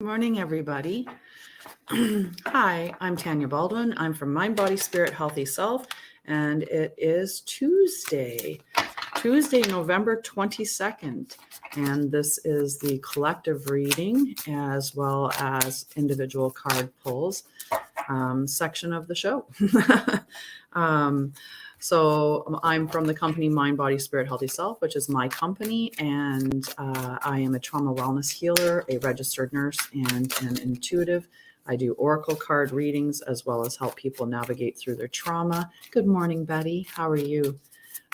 Good morning, everybody. Hi, I'm Tanya Baldwin. I'm from Mind, Body, Spirit, Healthy Self, and it is Tuesday, November 22nd. And this is the collective reading as well as individual card pulls section of the show. So I'm from the company Mind, Body, Spirit, Healthy Self, which is my company. And I am a trauma wellness healer, a registered nurse, and an intuitive. I do oracle card readings as well as help people navigate through their trauma. Good morning, Betty. How are you?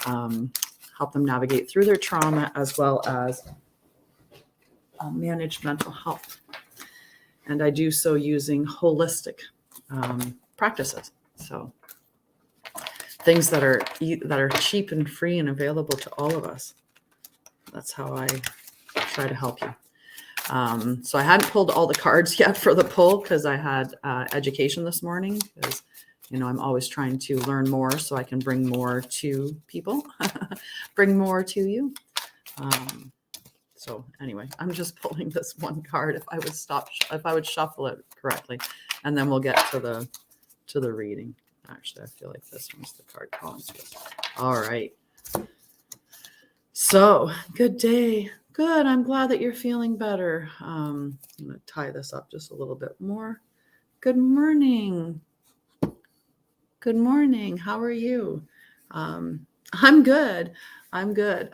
Help them navigate through their trauma as well as manage mental health. And I do so using holistic practices. So things that are cheap and free and available to all of us. That's how I try to help you. So I hadn't pulled all the cards yet for the pull because I had education this morning, because I'm always trying to learn more so I can bring more to people, bring more to you. So anyway, I'm just pulling this one card if I would shuffle it correctly, and then we'll get to the reading. Actually, I feel like this one's the card calling to us. All right. So, good day. Good. I'm glad that you're feeling better. I'm going to tie this up just a little bit more. Good morning. Good morning. How are you? I'm good. I'm good.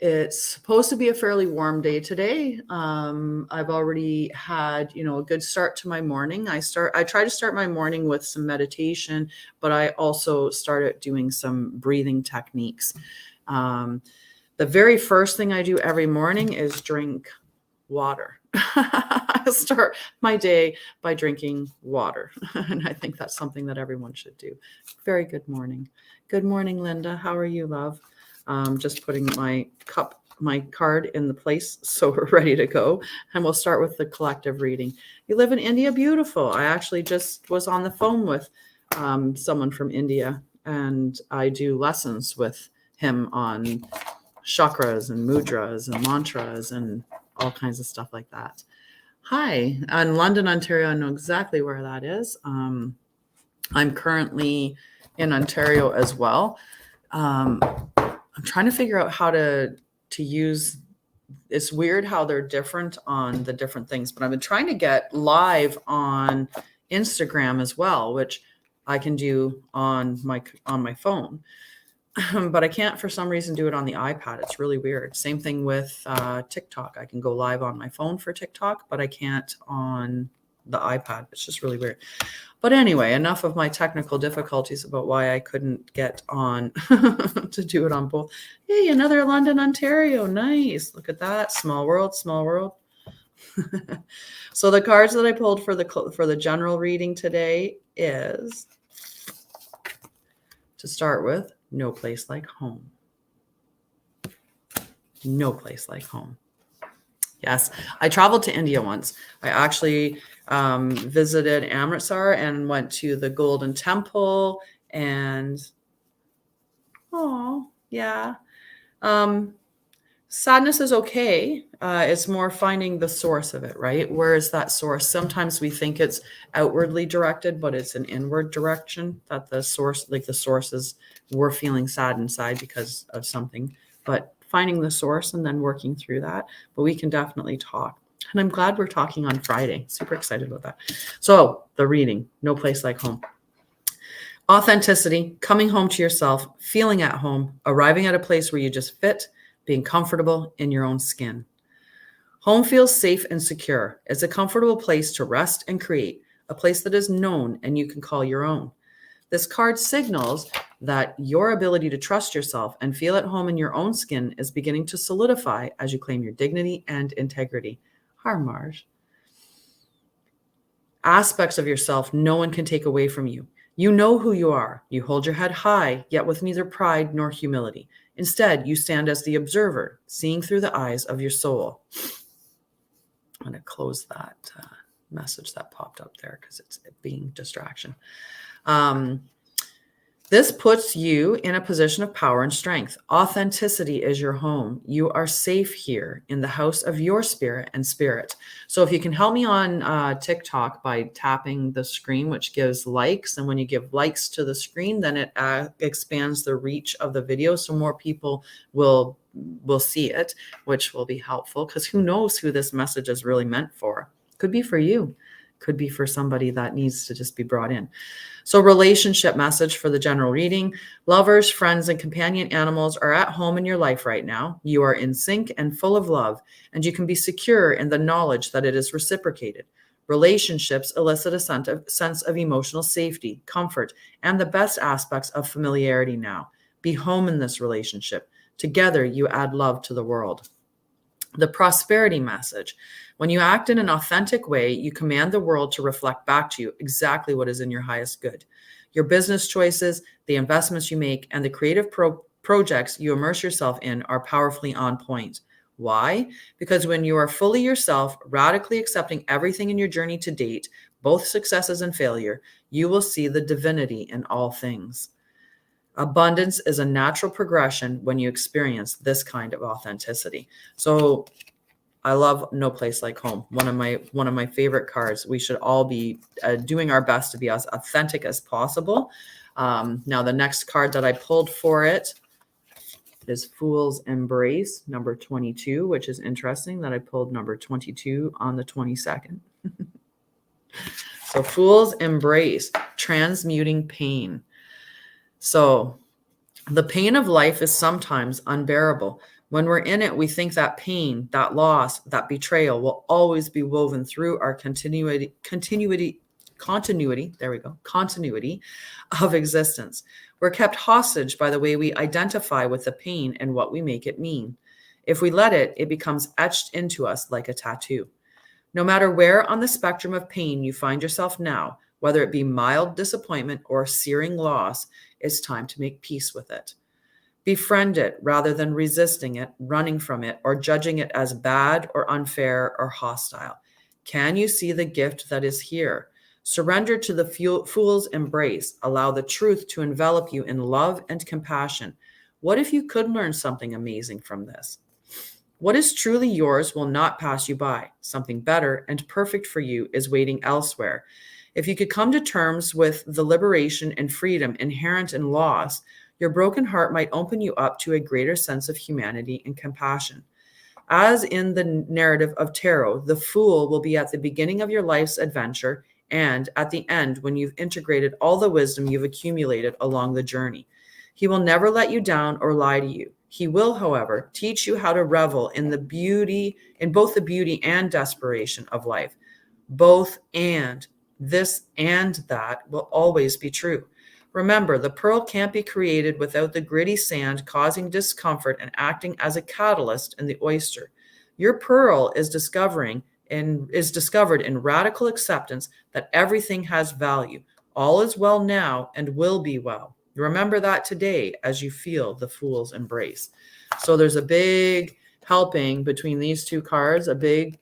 It's supposed to be a fairly warm day today. I've already had, a good start to my morning. I try to start my morning with some meditation, but I also started doing some breathing techniques. The very first thing I do every morning is drink water. I start my day by drinking water. And I think that's something that everyone should do. Very good morning. Good morning, Linda. How are you, love? Just putting my card in the place so we're ready to go. And we'll start with the collective reading. You live in India? Beautiful. I actually just was on the phone with someone from India, and I do lessons with him on chakras and mudras and mantras and all kinds of stuff like that. Hi, in London, Ontario. I know exactly where that is. I'm currently in Ontario as well. I'm trying to figure out how to use. It's weird how they're different on the different things, but I've been trying to get live on Instagram as well, which I can do on my phone. But I can't for some reason do it on the iPad. It's really weird. Same thing with TikTok. I can go live on my phone for TikTok, but I can't on the iPad. It's just really weird. But anyway, enough of my technical difficulties about why I couldn't get on to do it on both. Hey, another London, Ontario. Nice. Look at that. Small world, small world. So the cards that I pulled for the general reading today is, to start with, no place like home. No place like home. Yes, I traveled to India once. I actually visited Amritsar and went to the Golden Temple. And sadness is okay. It's more finding the source of it, right? Where is that source? Sometimes we think it's outwardly directed, but it's an inward direction, that the source is we're feeling sad inside because of something, but finding the source and then working through that. But we can definitely talk. And I'm glad we're talking on Friday. Super excited about that. So the reading, no place like home. Authenticity, coming home to yourself, feeling at home, arriving at a place where you just fit, being comfortable in your own skin. Home feels safe and secure. It's a comfortable place to rest and create, a place that is known and you can call your own. This card signals that your ability to trust yourself and feel at home in your own skin is beginning to solidify as you claim your dignity and integrity. Harmarj. Aspects of yourself no one can take away from you. You know who you are. You hold your head high, yet with neither pride nor humility. Instead, you stand as the observer, seeing through the eyes of your soul. I'm going to close that message that popped up there because it's being distraction. This puts you in a position of power and strength. Authenticity is your home. You are safe here in the house of your spirit and spirit. So if you can help me on TikTok by tapping the screen, which gives likes, and when you give likes to the screen, then it expands the reach of the video, so more people will see it, which will be helpful, because who knows who this message is really meant for. Could be for you, could be for somebody that needs to just be brought in. So relationship message for the general reading. Lovers, friends, and companion animals are at home in your life right now. You are in sync and full of love, and you can be secure in the knowledge that it is reciprocated. Relationships elicit a sense of emotional safety, comfort, and the best aspects of familiarity now. Be home in this relationship. Together, you add love to the world. The prosperity message. When you act in an authentic way, you command the world to reflect back to you exactly what is in your highest good. Your business choices, the investments you make, and the creative projects you immerse yourself in are powerfully on point. Why? Because when you are fully yourself, radically accepting everything in your journey to date, both successes and failure, you will see the divinity in all things. Abundance is a natural progression when you experience this kind of authenticity. So I love No Place Like Home. One of my favorite cards. We should all be doing our best to be as authentic as possible. Now, the next card that I pulled for it is Fool's Embrace, number 22, which is interesting that I pulled number 22 on the 22nd. So Fool's Embrace, transmuting pain. So the pain of life is sometimes unbearable. When we're in it, we think that pain, that loss, that betrayal will always be woven through our continuity of existence. We're kept hostage by the way we identify with the pain and what we make it mean. If we let it, it becomes etched into us like a tattoo. No matter where on the spectrum of pain you find yourself now, whether it be mild disappointment or searing loss, it's time to make peace with it. Befriend it rather than resisting it, running from it, or judging it as bad or unfair or hostile. Can you see the gift that is here? Surrender to the fool's embrace. Allow the truth to envelop you in love and compassion. What if you could learn something amazing from this? What is truly yours will not pass you by. Something better and perfect for you is waiting elsewhere. If you could come to terms with the liberation and freedom inherent in loss, your broken heart might open you up to a greater sense of humanity and compassion. As in the narrative of tarot, the fool will be at the beginning of your life's adventure and at the end when you've integrated all the wisdom you've accumulated along the journey. He will never let you down or lie to you. He will, however, teach you how to revel in both the beauty and desperation of life. Both and. This and that will always be true. Remember, the pearl can't be created without the gritty sand causing discomfort and acting as a catalyst in the oyster. Your pearl is discovered in radical acceptance that everything has value. All is well now and will be well. Remember that today as you feel the fool's embrace. So there's a big helping between these two cards, a big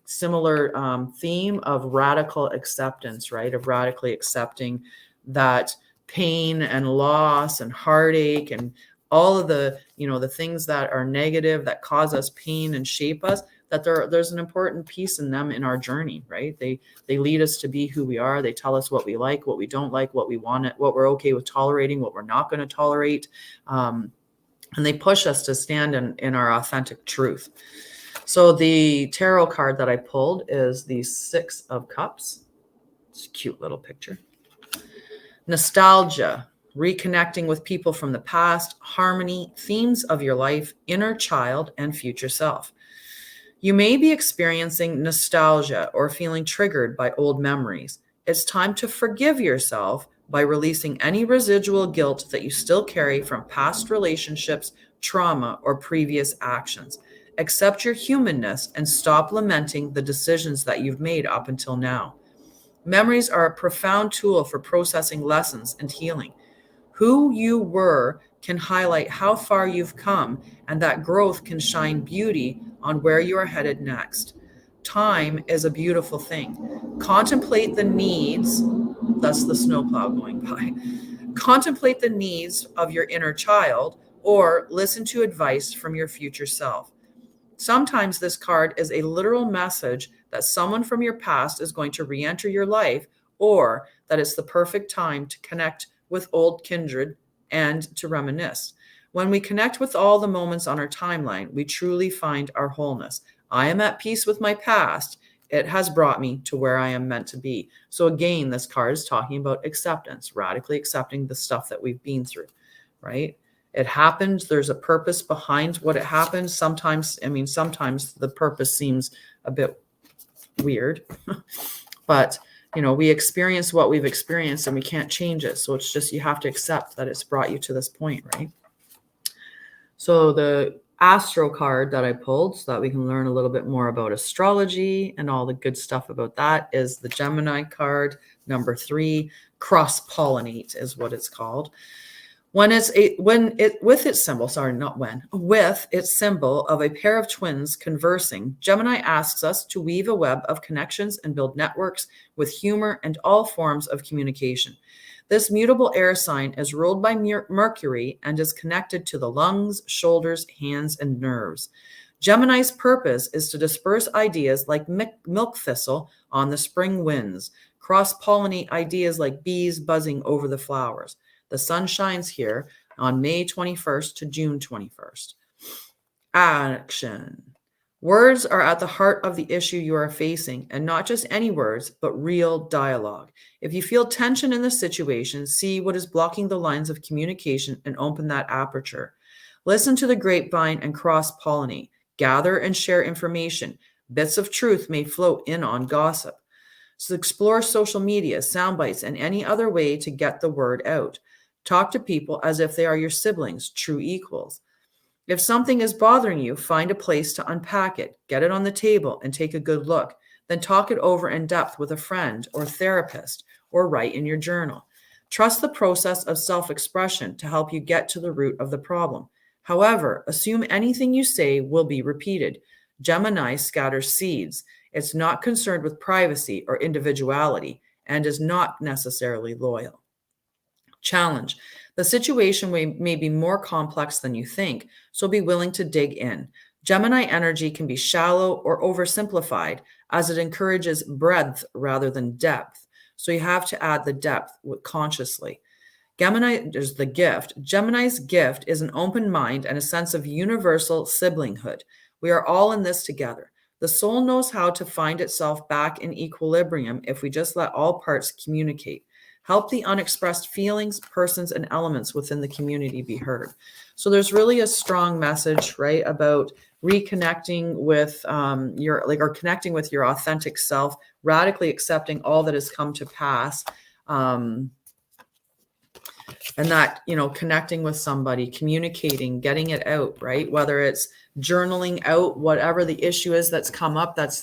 similar theme of radical acceptance, right? Of radically accepting that pain and loss and heartache and all of the, the things that are negative that cause us pain and shape us, that there's an important piece in them in our journey, right? They lead us to be who we are. They tell us what we like, what we don't like, what we want, what we're okay with tolerating, what we're not going to tolerate. And they push us to stand in our authentic truth. So the tarot card that I pulled is the Six of Cups. It's a cute little picture. Nostalgia, reconnecting with people from the past, harmony, themes of your life, inner child, and future self. You may be experiencing nostalgia or feeling triggered by old memories. It's time to forgive yourself by releasing any residual guilt that you still carry from past relationships, trauma, or previous actions. Accept your humanness and stop lamenting the decisions that you've made up until now. Memories are a profound tool for processing lessons and healing. Who you were can highlight how far you've come, and that growth can shine beauty on where you are headed next. Time is a beautiful thing. Contemplate the needs, that's the snowplow going by. Contemplate the needs of your inner child or listen to advice from your future self. Sometimes this card is a literal message that someone from your past is going to re-enter your life, or that it's the perfect time to connect with old kindred and to reminisce. When we connect with all the moments on our timeline, we truly find our wholeness. I am at peace with my past. It has brought me to where I am meant to be. So again, this card is talking about acceptance, radically accepting the stuff that we've been through, right? It happened. There's a purpose behind what it happened. Sometimes the purpose seems a bit weird, but we experience what we've experienced and we can't change it. So it's just, you have to accept that it's brought you to this point, right? So the astro card that I pulled so that we can learn a little bit more about astrology and all the good stuff about that is the Gemini card, number 3, cross-pollinate is what it's called. With its symbol of a pair of twins conversing, Gemini asks us to weave a web of connections and build networks with humor and all forms of communication. This mutable air sign is ruled by Mercury and is connected to the lungs, shoulders, hands, and nerves. Gemini's purpose is to disperse ideas like milk thistle on the spring winds, cross-pollinate ideas like bees buzzing over the flowers. The sun shines here on May 21st to June 21st. Action. Words are at the heart of the issue you are facing, and not just any words, but real dialogue. If you feel tension in the situation, see what is blocking the lines of communication and open that aperture. Listen to the grapevine and cross-pollinate. Gather and share information. Bits of truth may float in on gossip. So explore social media, sound bites, and any other way to get the word out. Talk to people as if they are your siblings, true equals. If something is bothering you, find a place to unpack it, get it on the table, and take a good look. Then talk it over in depth with a friend or therapist, or write in your journal. Trust the process of self-expression to help you get to the root of the problem. However, assume anything you say will be repeated. Gemini scatters seeds. It's not concerned with privacy or individuality and is not necessarily loyal. Challenge. The situation may be more complex than you think, so be willing to dig in. Gemini energy can be shallow or oversimplified, as it encourages breadth rather than depth. So you have to add the depth consciously. Gemini is the gift. Gemini's gift is an open mind and a sense of universal siblinghood. We are all in this together. The soul knows how to find itself back in equilibrium if we just let all parts communicate. Help the unexpressed feelings, persons, and elements within the community be heard. So there's really a strong message, right, about reconnecting with connecting with your authentic self, radically accepting all that has come to pass, and that, connecting with somebody, communicating, getting it out, right? Whether it's journaling out whatever the issue is that's come up, that's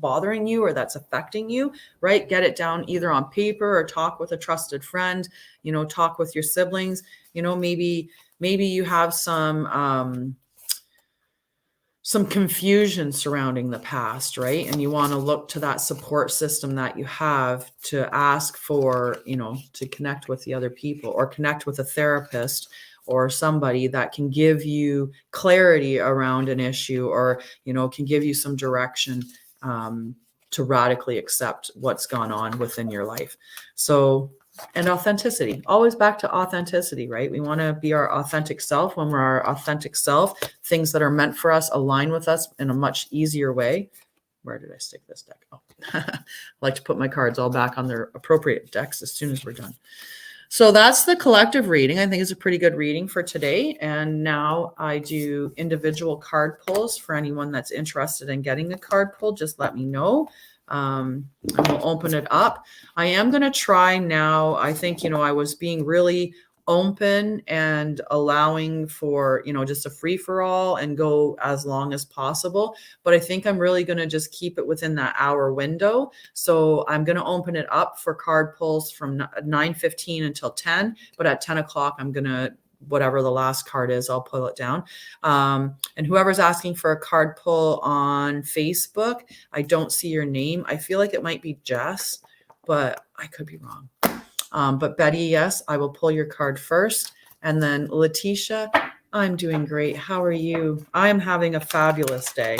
bothering you or that's affecting you, right? Get it down either on paper or talk with a trusted friend, talk with your siblings, maybe you have some confusion surrounding the past, right? And you want to look to that support system that you have to ask for, to connect with the other people or connect with a therapist or somebody that can give you clarity around an issue or, can give you some direction to radically accept what's gone on within your life. So, and authenticity, always back to authenticity, right? We want to be our authentic self. When we're our authentic self, things that are meant for us align with us in a much easier way. Where did I stick this deck? Oh, I like to put my cards all back on their appropriate decks as soon as we're done. So that's the collective reading. I think it's a pretty good reading for today. And now I do individual card pulls for anyone that's interested in getting a card pull. Just let me know. And we'll open it up. I am going to try now. I think, I was being really open and allowing for, just a free for all and go as long as possible. But I think I'm really going to just keep it within that hour window. So I'm going to open it up for card pulls from 9:15 until 10. But at 10 o'clock, I'm going to, whatever the last card is, I'll pull it down. And whoever's asking for a card pull on Facebook, I don't see your name. I feel like it might be Jess, but I could be wrong. But Betty, yes, I will pull your card first. And then Letitia, I'm doing great. How are you? I am having a fabulous day.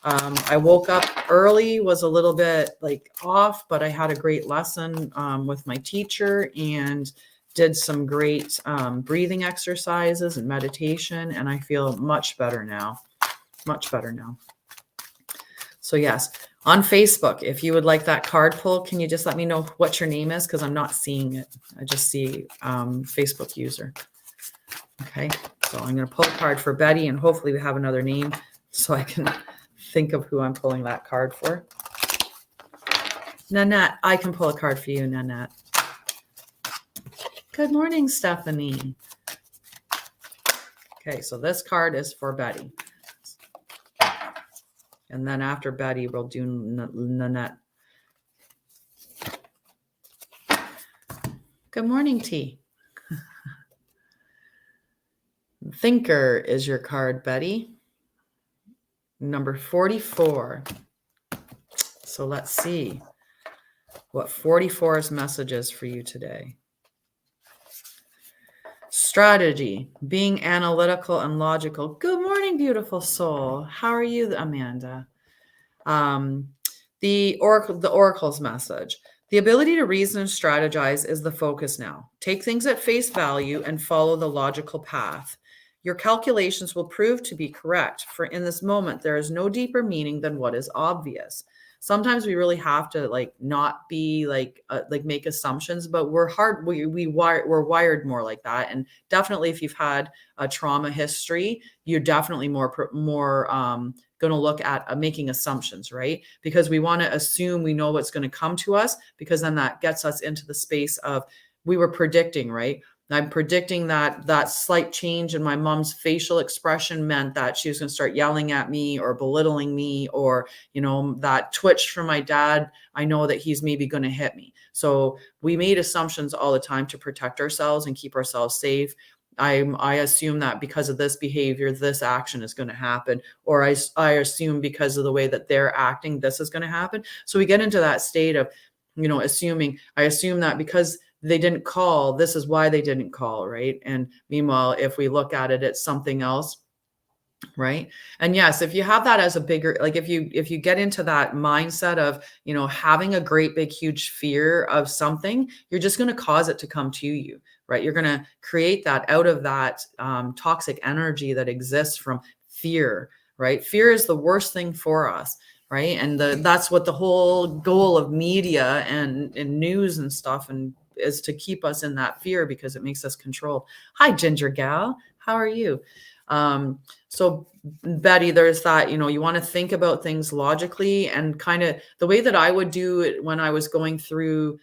I woke up early, was a little bit like off, but I had a great lesson with my teacher and did some great breathing exercises and meditation. And I feel much better now. Much better now. So yes, on Facebook, if you would like that card pull, can you just let me know what your name is? Because I'm not seeing it. I just see Facebook user. Okay, so I'm going to pull a card for Betty, and hopefully we have another name so I can think of who I'm pulling that card for. Nanette, I can pull a card for you, Nanette. Good morning, Stephanie. Okay, so this card is for Betty. And then after Betty, we'll do Nanette. Good morning, T. Thinker is your card, Betty. Number 44. So let's see what 44's message is for you today. Strategy, being analytical and logical. Good morning, beautiful soul. How are you, Amanda? The Oracle's message. The ability to reason and strategize is the focus now. Take things at face value and follow the logical path. Your calculations will prove to be correct, for in this moment, there is no deeper meaning than what is obvious. Sometimes we really have to not be make assumptions, but we're wired more like that. And definitely if you've had a trauma history, you're definitely more going to look at making assumptions, right? Because we want to assume we know what's going to come to us, because then that gets us into the space of we were predicting, right? I'm predicting that slight change in my mom's facial expression meant that she was going to start yelling at me or belittling me, or, that twitch from my dad. I know that he's maybe going to hit me. So we made assumptions all the time to protect ourselves and keep ourselves safe. I assume that because of this behavior, this action is going to happen, or I assume because of the way that they're acting, this is going to happen. So we get into that state of, assuming. I assume that because they didn't call, this is why they didn't call, right? And meanwhile, if we look at it, it's something else, right? And yes, if you have that as a bigger, if you get into that mindset of, having a great big huge fear of something, you're just going to cause it to come to you, right? You're going to create that out of that toxic energy that exists from fear, right? Fear is the worst thing for us, right? And that's what the whole goal of media and news and stuff is to keep us in that fear, because it makes us controlled. Hi, Ginger Gal. How are you? So Betty, there's that, you want to think about things logically, and kind of the way that I would do it when I was going through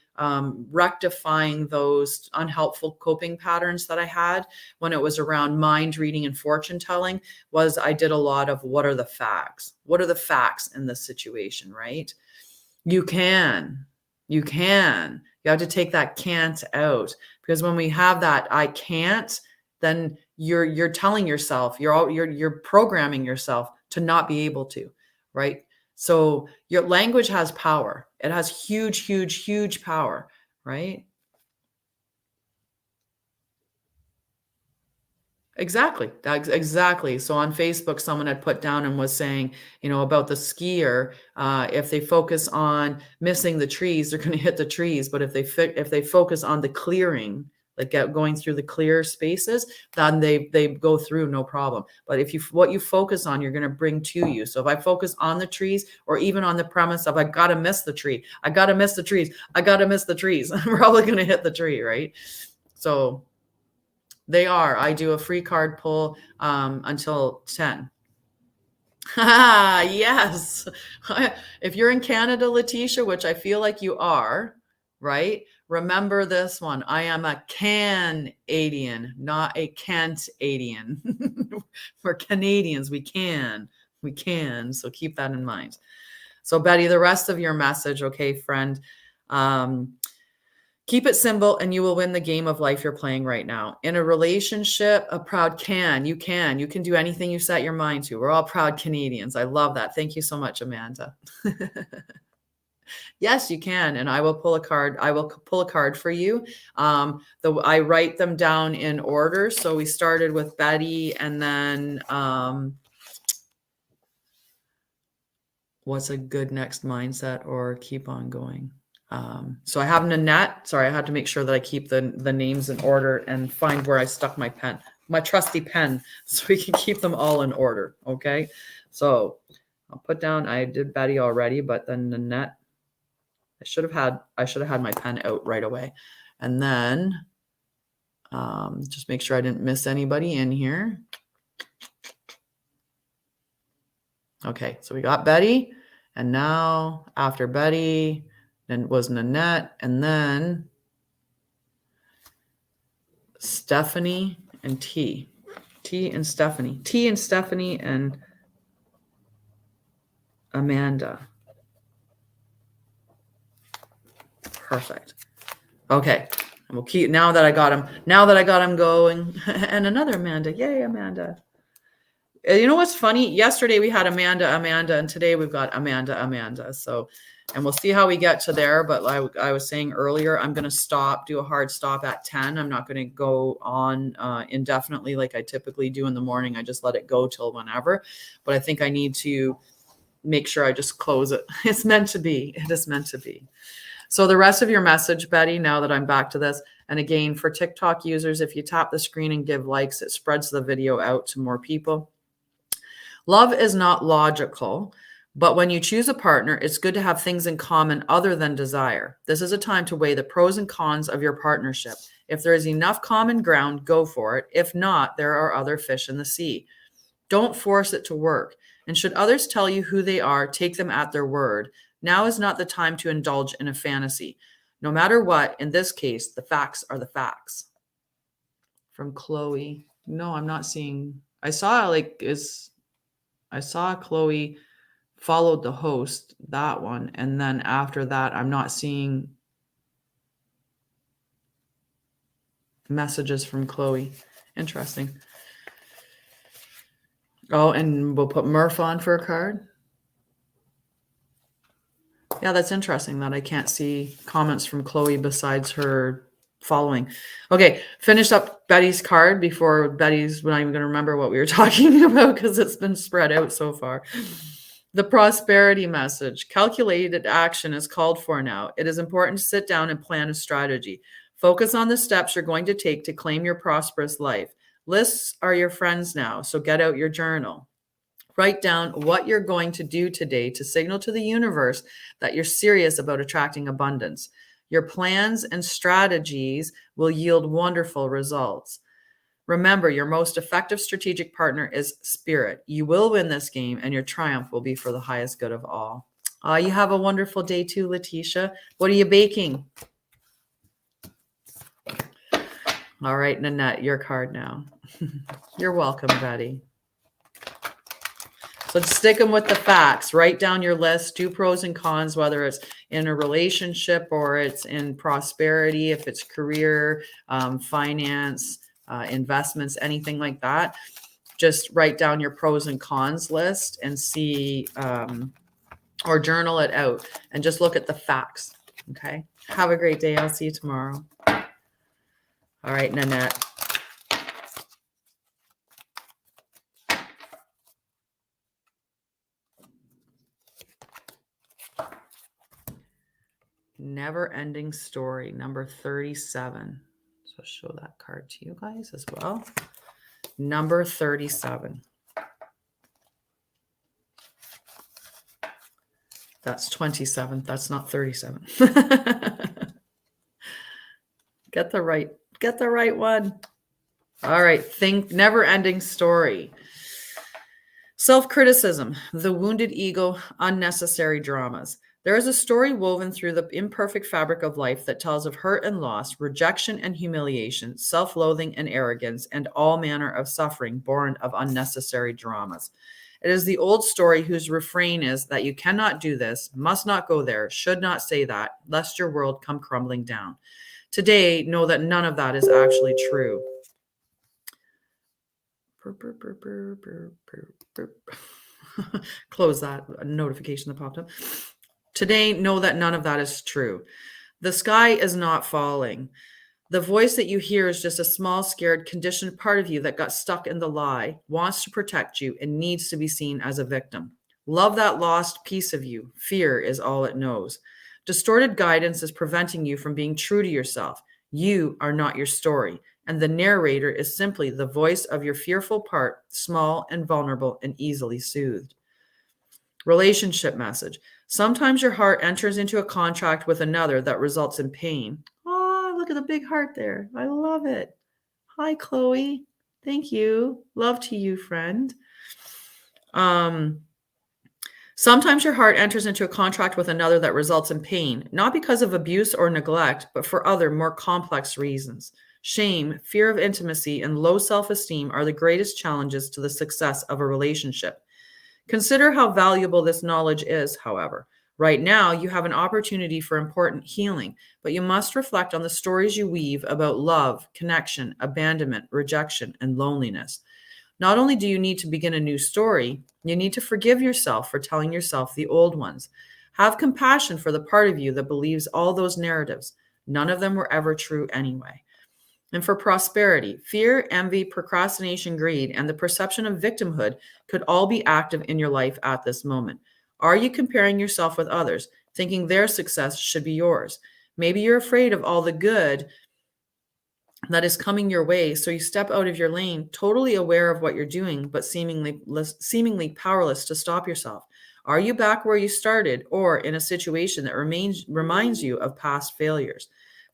rectifying those unhelpful coping patterns that I had when it was around mind reading and fortune telling, was I did a lot of what are the facts? What are the facts in this situation, right? You have to take that can't out, because when we have that I can't, then you're telling yourself, you're programming yourself to not be able to, right? So your language has power. It has huge, huge, huge power, right? Exactly. Exactly. So on Facebook, someone had put down and was saying, about the skier, if they focus on missing the trees, they're going to hit the trees. But if they focus on the clearing, going through the clear spaces, then they go through no problem. But what you focus on, you're going to bring to you. So if I focus on the trees, or even on the premise of I got to miss the tree, I got to miss the trees, I got to miss the trees, I'm probably going to hit the tree, right? So I do a free card pull until 10. Yes. If you're in Canada, Letitia, which I feel like you are, right? Remember this one. I am a Canadian, not a Cantadian. We're Canadians. We can. So keep that in mind. So Betty, the rest of your message, okay, friend. Keep it simple and you will win the game of life you're playing right now. In a relationship, a proud you can do anything you set your mind to. We're all proud Canadians. I love that. Thank you so much, Amanda. Yes, you can, and I will pull a card. I will pull a card for you. I write them down in order. So we started with Betty, and then what's a good next mindset or keep on going? So I have Nanette. Sorry, I had to make sure that I keep the names in order and find where I stuck my pen, my trusty pen, so we can keep them all in order. Okay, so I'll put down. I did Betty already, but then Nanette. I should have had my pen out right away, and then just make sure I didn't miss anybody in here. Okay, so we got Betty, and now after Betty, then was Nanette, and then Stephanie and T and Stephanie and Amanda. Perfect. Okay, and we'll keep now that I got him going, and another Amanda. Yay, Amanda. You know what's funny? Yesterday we had Amanda, and today we've got Amanda. So, and we'll see how we get to there. But like I was saying earlier, I'm going to do a hard stop at 10. I'm not going to go on indefinitely like I typically do in the morning. I just let it go till whenever. But I think I need to make sure I just close it. It's meant to be. It is meant to be. So the rest of your message, Betty, now that I'm back to this, and again, for TikTok users, if you tap the screen and give likes, it spreads the video out to more people. Love is not logical, but when you choose a partner, it's good to have things in common other than desire. This is a time to weigh the pros and cons of your partnership. If there is enough common ground, go for it. If not, there are other fish in the sea. Don't force it to work. And should others tell you who they are, take them at their word. Now is not the time to indulge in a fantasy. No matter what, in this case, the facts are the facts. From Chloe. No, I'm not seeing. I saw Chloe followed the host, that one. And then after that, I'm not seeing messages from Chloe. Interesting. Oh, and we'll put Murph on for a card. Yeah, that's interesting that I can't see comments from Chloe besides her following. Okay, finish up Betty's card before Betty's, we're not even going to remember what we were talking about because it's been spread out so far. The prosperity message. Calculated action is called for now. It is important to sit down and plan a strategy. Focus on the steps you're going to take to claim your prosperous life. Lists are your friends now, so get out your journal. Write down what you're going to do today to signal to the universe that you're serious about attracting abundance. Your plans and strategies will yield wonderful results. Remember, your most effective strategic partner is spirit. You will win this game, and your triumph will be for the highest good of all. You have a wonderful day too, Letitia. What are you baking? All right, Nanette, your card now. You're welcome, Betty. So stick them with the facts. Write down your list. Do pros and cons, whether it's in a relationship or it's in prosperity, if it's career, finance, investments, anything like that. Just write down your pros and cons list and see, or journal it out and just look at the facts. Okay. Have a great day. I'll see you tomorrow. All right, Nanette. Never ending story, number 37. So I'll show that card to you guys as well. Number 37. That's 27. That's not 37. Get the right one. All right. Never ending story. Self-criticism, the wounded ego, unnecessary dramas. There is a story woven through the imperfect fabric of life that tells of hurt and loss, rejection and humiliation, self-loathing and arrogance, and all manner of suffering born of unnecessary dramas. It is the old story whose refrain is that you cannot do this, must not go there, should not say that, lest your world come crumbling down. Today, know that none of that is actually true. Close that notification that popped up. Today, know that none of that is true. The sky is not falling. The voice that you hear is just a small, scared, conditioned part of you that got stuck in the lie, wants to protect you, and needs to be seen as a victim. Love that lost piece of you. Fear is all it knows. Distorted guidance is preventing you from being true to yourself. You are not your story, and the narrator is simply the voice of your fearful part, small and vulnerable and easily soothed. Relationship message. Sometimes your heart enters into a contract with another that results in pain. Oh, look at the big heart there. I love it. Hi, Chloe. Thank you. Love to you, friend. Sometimes your heart enters into a contract with another that results in pain, not because of abuse or neglect, but for other more complex reasons. Shame, fear of intimacy, and low self-esteem are the greatest challenges to the success of a relationship. Consider how valuable this knowledge is, however. Right now, you have an opportunity for important healing, but you must reflect on the stories you weave about love, connection, abandonment, rejection, and loneliness. Not only do you need to begin a new story, you need to forgive yourself for telling yourself the old ones. Have compassion for the part of you that believes all those narratives. None of them were ever true anyway. And for prosperity, fear, envy, procrastination, greed, and the perception of victimhood could all be active in your life at this moment. Are you comparing yourself with others, thinking their success should be yours? Maybe you're afraid of all the good that is coming your way, so you step out of your lane, totally aware of what you're doing, but seemingly powerless to stop yourself. Are you back where you started, or in a situation that reminds you of past failures?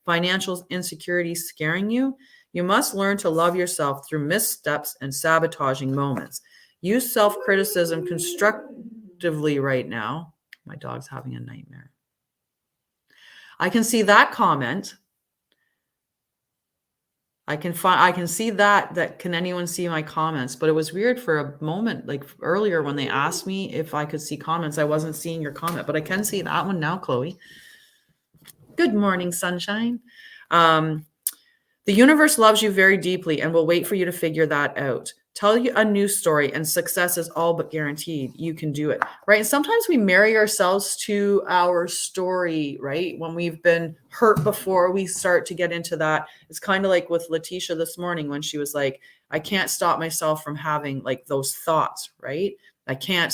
Financial insecurity scaring you? You must learn to love yourself through missteps and sabotaging moments. Use self-criticism constructively right now. My dog's having a nightmare. I can see that comment. I can see that can anyone see my comments? But it was weird for a moment, like earlier when they asked me if I could see comments, I wasn't seeing your comment, but I can see that one now, Chloe. Good morning, sunshine. The universe loves you very deeply and will wait for you to figure that out. Tell you a new story, and success is all but guaranteed. You can do it, right? And sometimes we marry ourselves to our story, right? When we've been hurt before, we start to get into that. It's kind of like with Letitia this morning when she was like, I can't stop myself from having like those thoughts, right? I can't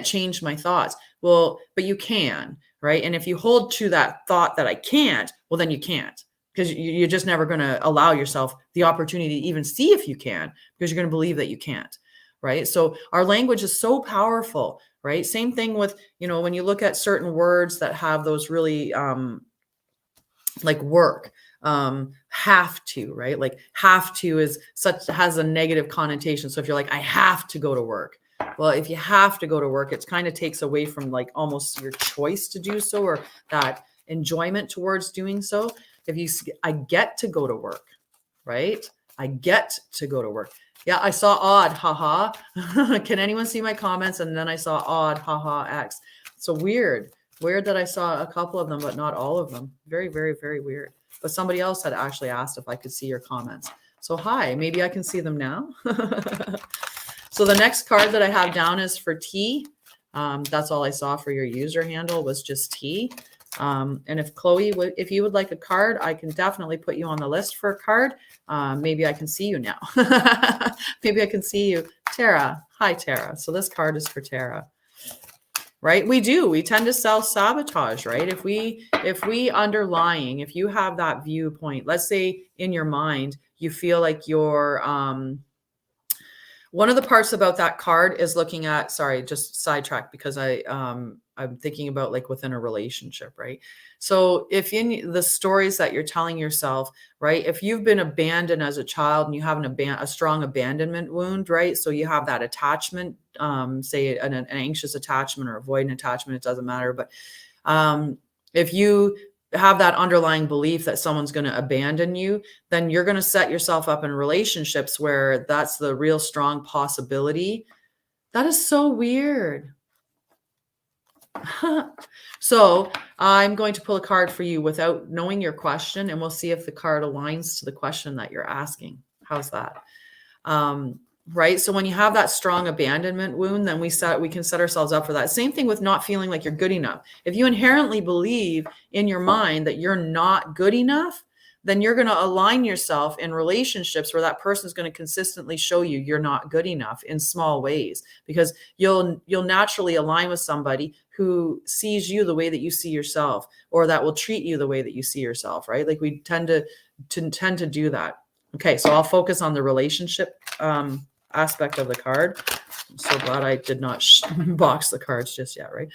change my thoughts. Well, but you can, right? And if you hold to that thought that I can't, well, then you can't. Because you're just never going to allow yourself the opportunity to even see if you can, because you're going to believe that you can't, right? So our language is so powerful, right? Same thing with, when you look at certain words that have those really like work, have to, right? Like have to has a negative connotation. So if you're like, I have to go to work. Well, if you have to go to work, it kind of takes away from like almost your choice to do so, or that enjoyment towards doing so. I get to go to work, right? I get to go to work. Yeah, I saw odd, haha. Can anyone see my comments? And then I saw odd, haha, X. So weird that I saw a couple of them, but not all of them. Very, very, very weird. But somebody else had actually asked if I could see your comments. So hi, maybe I can see them now. So the next card that I have down is for T. That's all I saw for your user handle was just T. And if Chloe, if you would like a card, I can definitely put you on the list for a card. Maybe I can see you now. Maybe I can see you. Tara. Hi, Tara. So this card is for Tara, right? We tend to self-sabotage, right? If we underlying, if you have that viewpoint, let's say in your mind, you feel like you're, one of the parts about that card is looking at, sorry, just sidetrack because I'm thinking about like within a relationship, right? So if in the stories that you're telling yourself, right, if you've been abandoned as a child and you have a strong abandonment wound, right? So you have that attachment, say an anxious attachment or avoidant attachment, it doesn't matter. But if you have that underlying belief that someone's going to abandon you, then you're going to set yourself up in relationships where that's the real strong possibility. That is so weird. So I'm going to pull a card for you without knowing your question, and we'll see if the card aligns to the question that you're asking. How's that? right? So when you have that strong abandonment wound, then we can set ourselves up for that. Same thing with not feeling like you're good enough. If you inherently believe in your mind that you're not good enough, then you're going to align yourself in relationships where that person is going to consistently show you you're not good enough in small ways, because you'll naturally align with somebody who sees you the way that you see yourself, or that will treat you the way that you see yourself, right? Like we tend to do that. Okay, so I'll focus on the relationship aspect of the card. I'm so glad I did not box the cards just yet, right?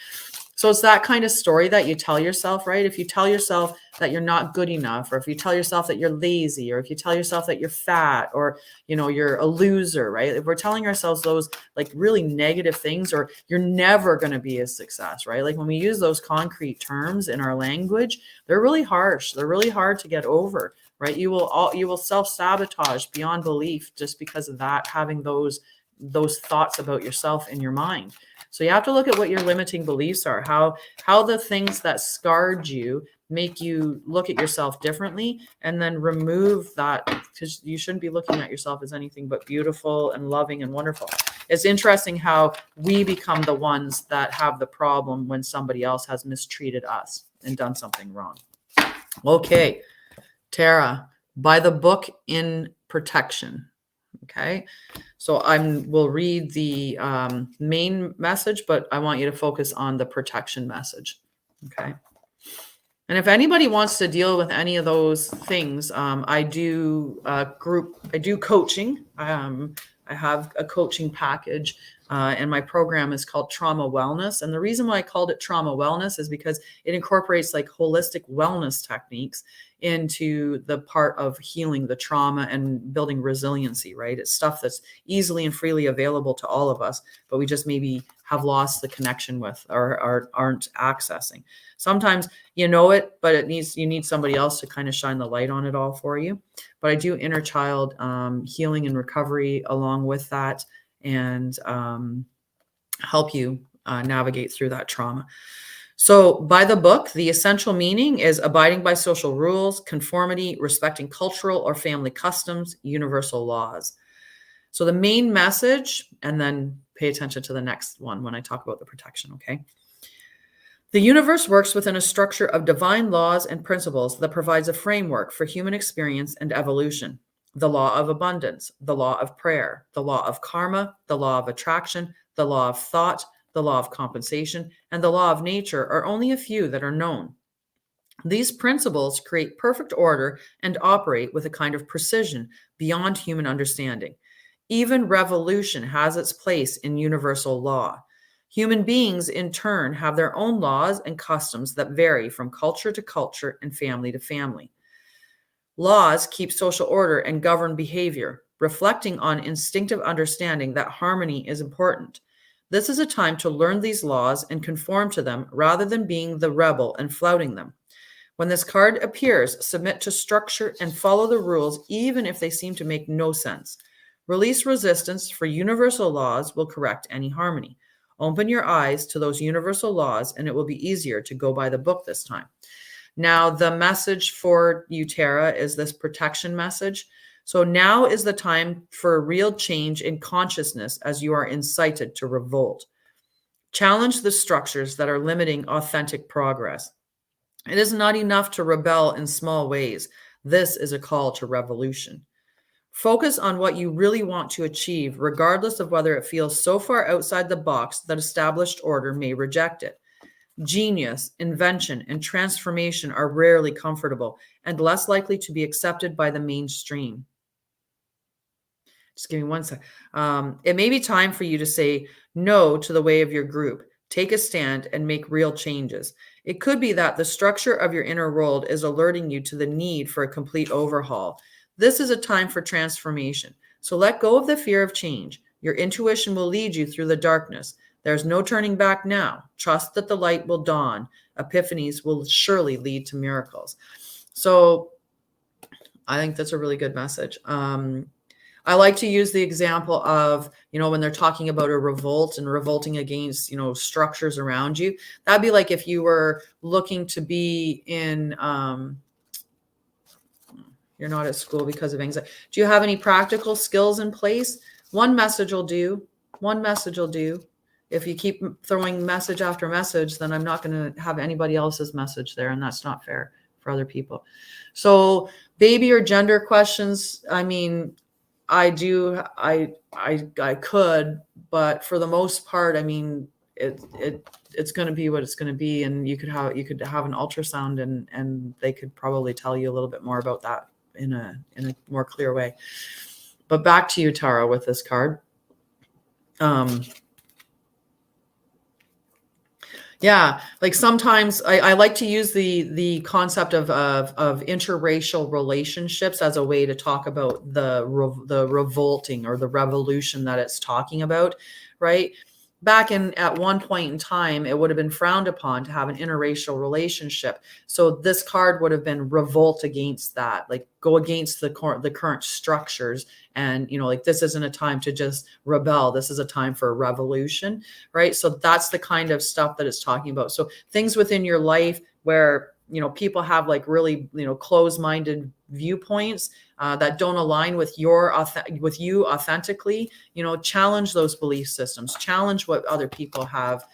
So it's that kind of story that you tell yourself, right? If you tell yourself that you're not good enough, or if you tell yourself that you're lazy, or if you tell yourself that you're fat, or you're a loser, right? If we're telling ourselves those like really negative things, or you're never going to be a success, right? Like when we use those concrete terms in our language, they're really harsh. They're really hard to get over, right? You will self-sabotage beyond belief just because of that, having those thoughts about yourself in your mind. So you have to look at what your limiting beliefs are, how the things that scarred you make you look at yourself differently, and then remove that, because you shouldn't be looking at yourself as anything but beautiful and loving and wonderful. It's interesting how we become the ones that have the problem when somebody else has mistreated us and done something wrong. Okay, Tara, by the book in protection. Okay, so we'll read the main message, but I want you to focus on the protection message. Okay. And if anybody wants to deal with any of those things, I do coaching. I have a coaching package, and my program is called Trauma Wellness. And the reason why I called it Trauma Wellness is because it incorporates like holistic wellness techniques into the part of healing the trauma and building resiliency, right? It's stuff that's easily and freely available to all of us, but we just maybe have lost the connection with, or aren't accessing. Sometimes you know it, but you need somebody else to kind of shine the light on it all for you. But I do inner child healing and recovery along with that, and help you navigate through that trauma. So by the book, the essential meaning is abiding by social rules, conformity, respecting cultural or family customs, universal laws. So the main message, and then pay attention to the next one when I talk about the protection, okay? The universe works within a structure of divine laws and principles that provides a framework for human experience and evolution. The law of abundance, the law of prayer, the law of karma, the law of attraction, the law of thought, the law of compensation, and the law of nature are only a few that are known. These principles create perfect order and operate with a kind of precision beyond human understanding. Even revolution has its place in universal law. Human beings, in turn, have their own laws and customs that vary from culture to culture and family to family. Laws keep social order and govern behavior, reflecting on instinctive understanding that harmony is important. This is a time to learn these laws and conform to them rather than being the rebel and flouting them. When this card appears, submit to structure and follow the rules even if they seem to make no sense. Release resistance, for universal laws will correct any harmony. Open your eyes to those universal laws and it will be easier to go by the book this time. Now, the message for you, Tara, is this protection message. So now is the time for a real change in consciousness as you are incited to revolt. Challenge the structures that are limiting authentic progress. It is not enough to rebel in small ways. This is a call to revolution. Focus on what you really want to achieve, regardless of whether it feels so far outside the box that established order may reject it. Genius, invention, and transformation are rarely comfortable and less likely to be accepted by the mainstream. Just give me one sec. It may be time for you to say no to the way of your group. Take a stand and make real changes. It could be that the structure of your inner world is alerting you to the need for a complete overhaul. This is a time for transformation. So let go of the fear of change. Your intuition will lead you through the darkness. There's no turning back now. Trust that the light will dawn. Epiphanies will surely lead to miracles. So I think that's a really good message. I like to use the example of, when they're talking about a revolt and revolting against, structures around you. That'd be like if you were looking to be in, you're not at school because of anxiety. Do you have any practical skills in place? One message will do. One message will do. If you keep throwing message after message, then I'm not going to have anybody else's message there, and that's not fair for other people. So baby or gender questions, I mean, I could, but for the most part, I mean, it's going to be what it's going to be, and you could have an ultrasound, and they could probably tell you a little bit more about that in a more clear way. But back to you, Tara, with this card. Yeah, like sometimes I like to use the concept of interracial relationships as a way to talk about the revolting or the revolution that it's talking about, right? Back at one point in time, it would have been frowned upon to have an interracial relationship. So this card would have been revolt against that, like go against the current structures. And, like this isn't a time to just rebel. This is a time for a revolution, right? So that's the kind of stuff that it's talking about. So things within your life where, people have like really, closed-minded viewpoints that don't align with you authentically, challenge those belief systems, challenge what other people have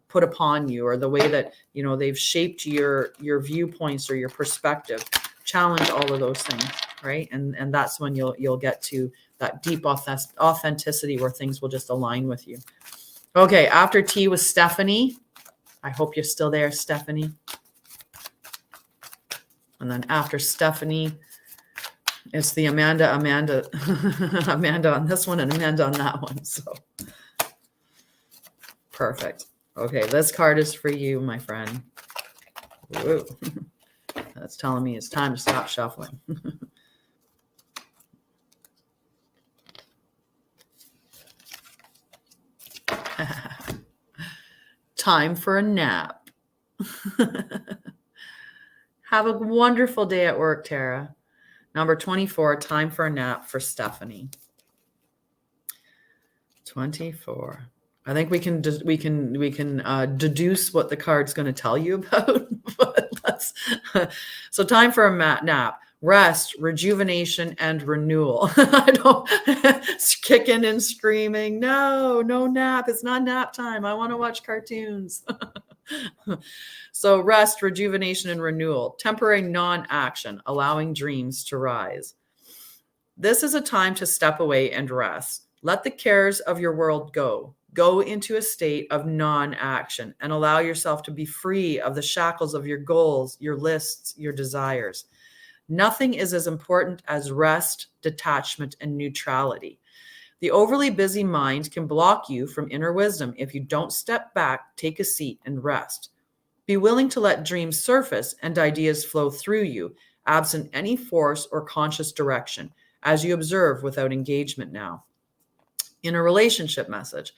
put upon you, or the way that, they've shaped your viewpoints or your perspective. Challenge all of those things, right? And that's when you'll get to that deep authenticity where things will just align with you. Okay, after tea with Stephanie. I hope you're still there, Stephanie. And then after Stephanie, it's the Amanda on this one and Amanda on that one. So perfect. Okay, this card is for you, my friend. Whoa. That's telling me it's time to stop shuffling. Time for a nap. Have a wonderful day at work, Tara. Number 24, time for a nap for Stephanie. 24. I think we can deduce what the card's going to tell you about. But so time for a nap. Rest, rejuvenation, and renewal. I don't kicking and screaming. No nap. It's not nap time. I want to watch cartoons. So rest, rejuvenation, and renewal. Temporary non-action, allowing dreams to rise. This is a time to step away and rest. Let the cares of your world go. Go into a state of non-action and allow yourself to be free of the shackles of your goals, your lists, your desires. Nothing is as important as rest, detachment, and neutrality. The overly busy mind can block you from inner wisdom if you don't step back, take a seat, and rest. Be willing to let dreams surface and ideas flow through you, absent any force or conscious direction, as you observe without engagement now. In a relationship message,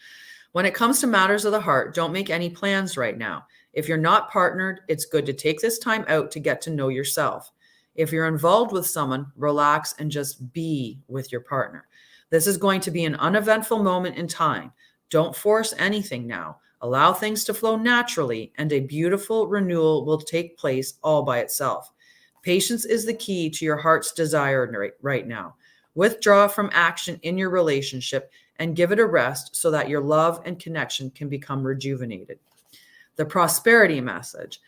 when it comes to matters of the heart, don't make any plans right now. If you're not partnered, it's good to take this time out to get to know yourself. If you're involved with someone, relax and just be with your partner. This is going to be an uneventful moment in time. Don't force anything now. Allow things to flow naturally, and a beautiful renewal will take place all by itself. Patience is the key to your heart's desire right now. Withdraw from action in your relationship and give it a rest so that your love and connection can become rejuvenated. The prosperity message.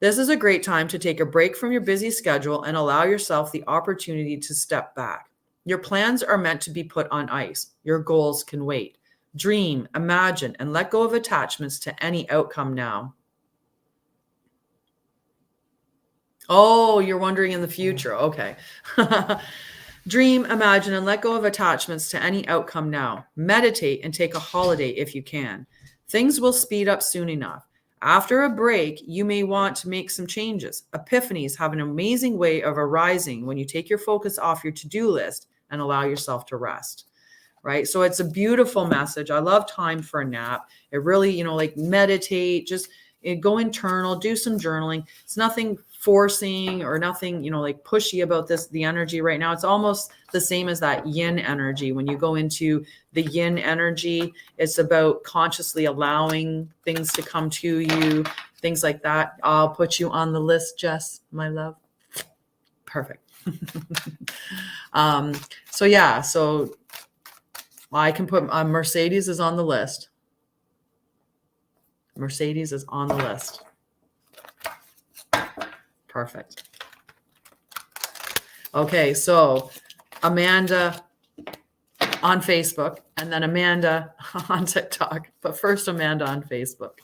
This is a great time to take a break from your busy schedule and allow yourself the opportunity to step back. Your plans are meant to be put on ice. Your goals can wait. Dream, imagine, and let go of attachments to any outcome now. Oh, you're wondering in the future. Okay. Dream, imagine, and let go of attachments to any outcome now. Meditate and take a holiday if you can. Things will speed up soon enough. After a break, you may want to make some changes. Epiphanies have an amazing way of arising when you take your focus off your to-do list and allow yourself to rest, right? So it's a beautiful message. I love time for a nap. It really, like meditate, just go internal, do some journaling. It's nothing forcing or nothing, like pushy about the energy right now. It's almost the same as that yin energy. When you go into the yin energy, it's about consciously allowing things to come to you, things like that. I'll put you on the list, Jess, my love. Perfect. So I can put Mercedes is on the list. Mercedes is on the list. Perfect. Okay, so Amanda on Facebook, and then Amanda on TikTok. But first, Amanda on Facebook.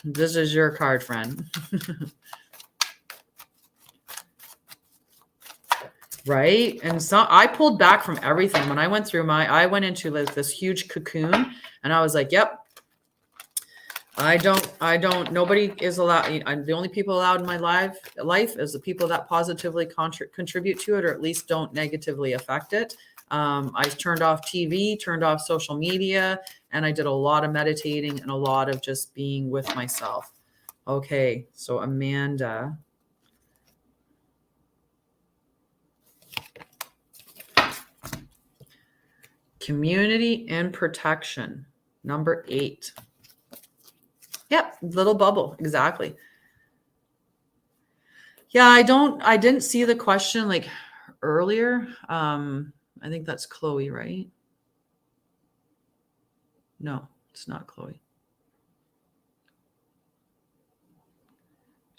This is your card, friend. Right? And so I pulled back from everything. When I went through I went into this huge cocoon, and I was like, yep, nobody is allowed. The only people allowed in my life is the people that positively contribute to it, or at least don't negatively affect it. I turned off TV, turned off social media, and I did a lot of meditating and a lot of just being with myself. Okay, so Amanda. Community and protection, number 8. Yep, little bubble, exactly. Yeah, I didn't see the question like earlier. I think that's Chloe, right? No, it's not Chloe.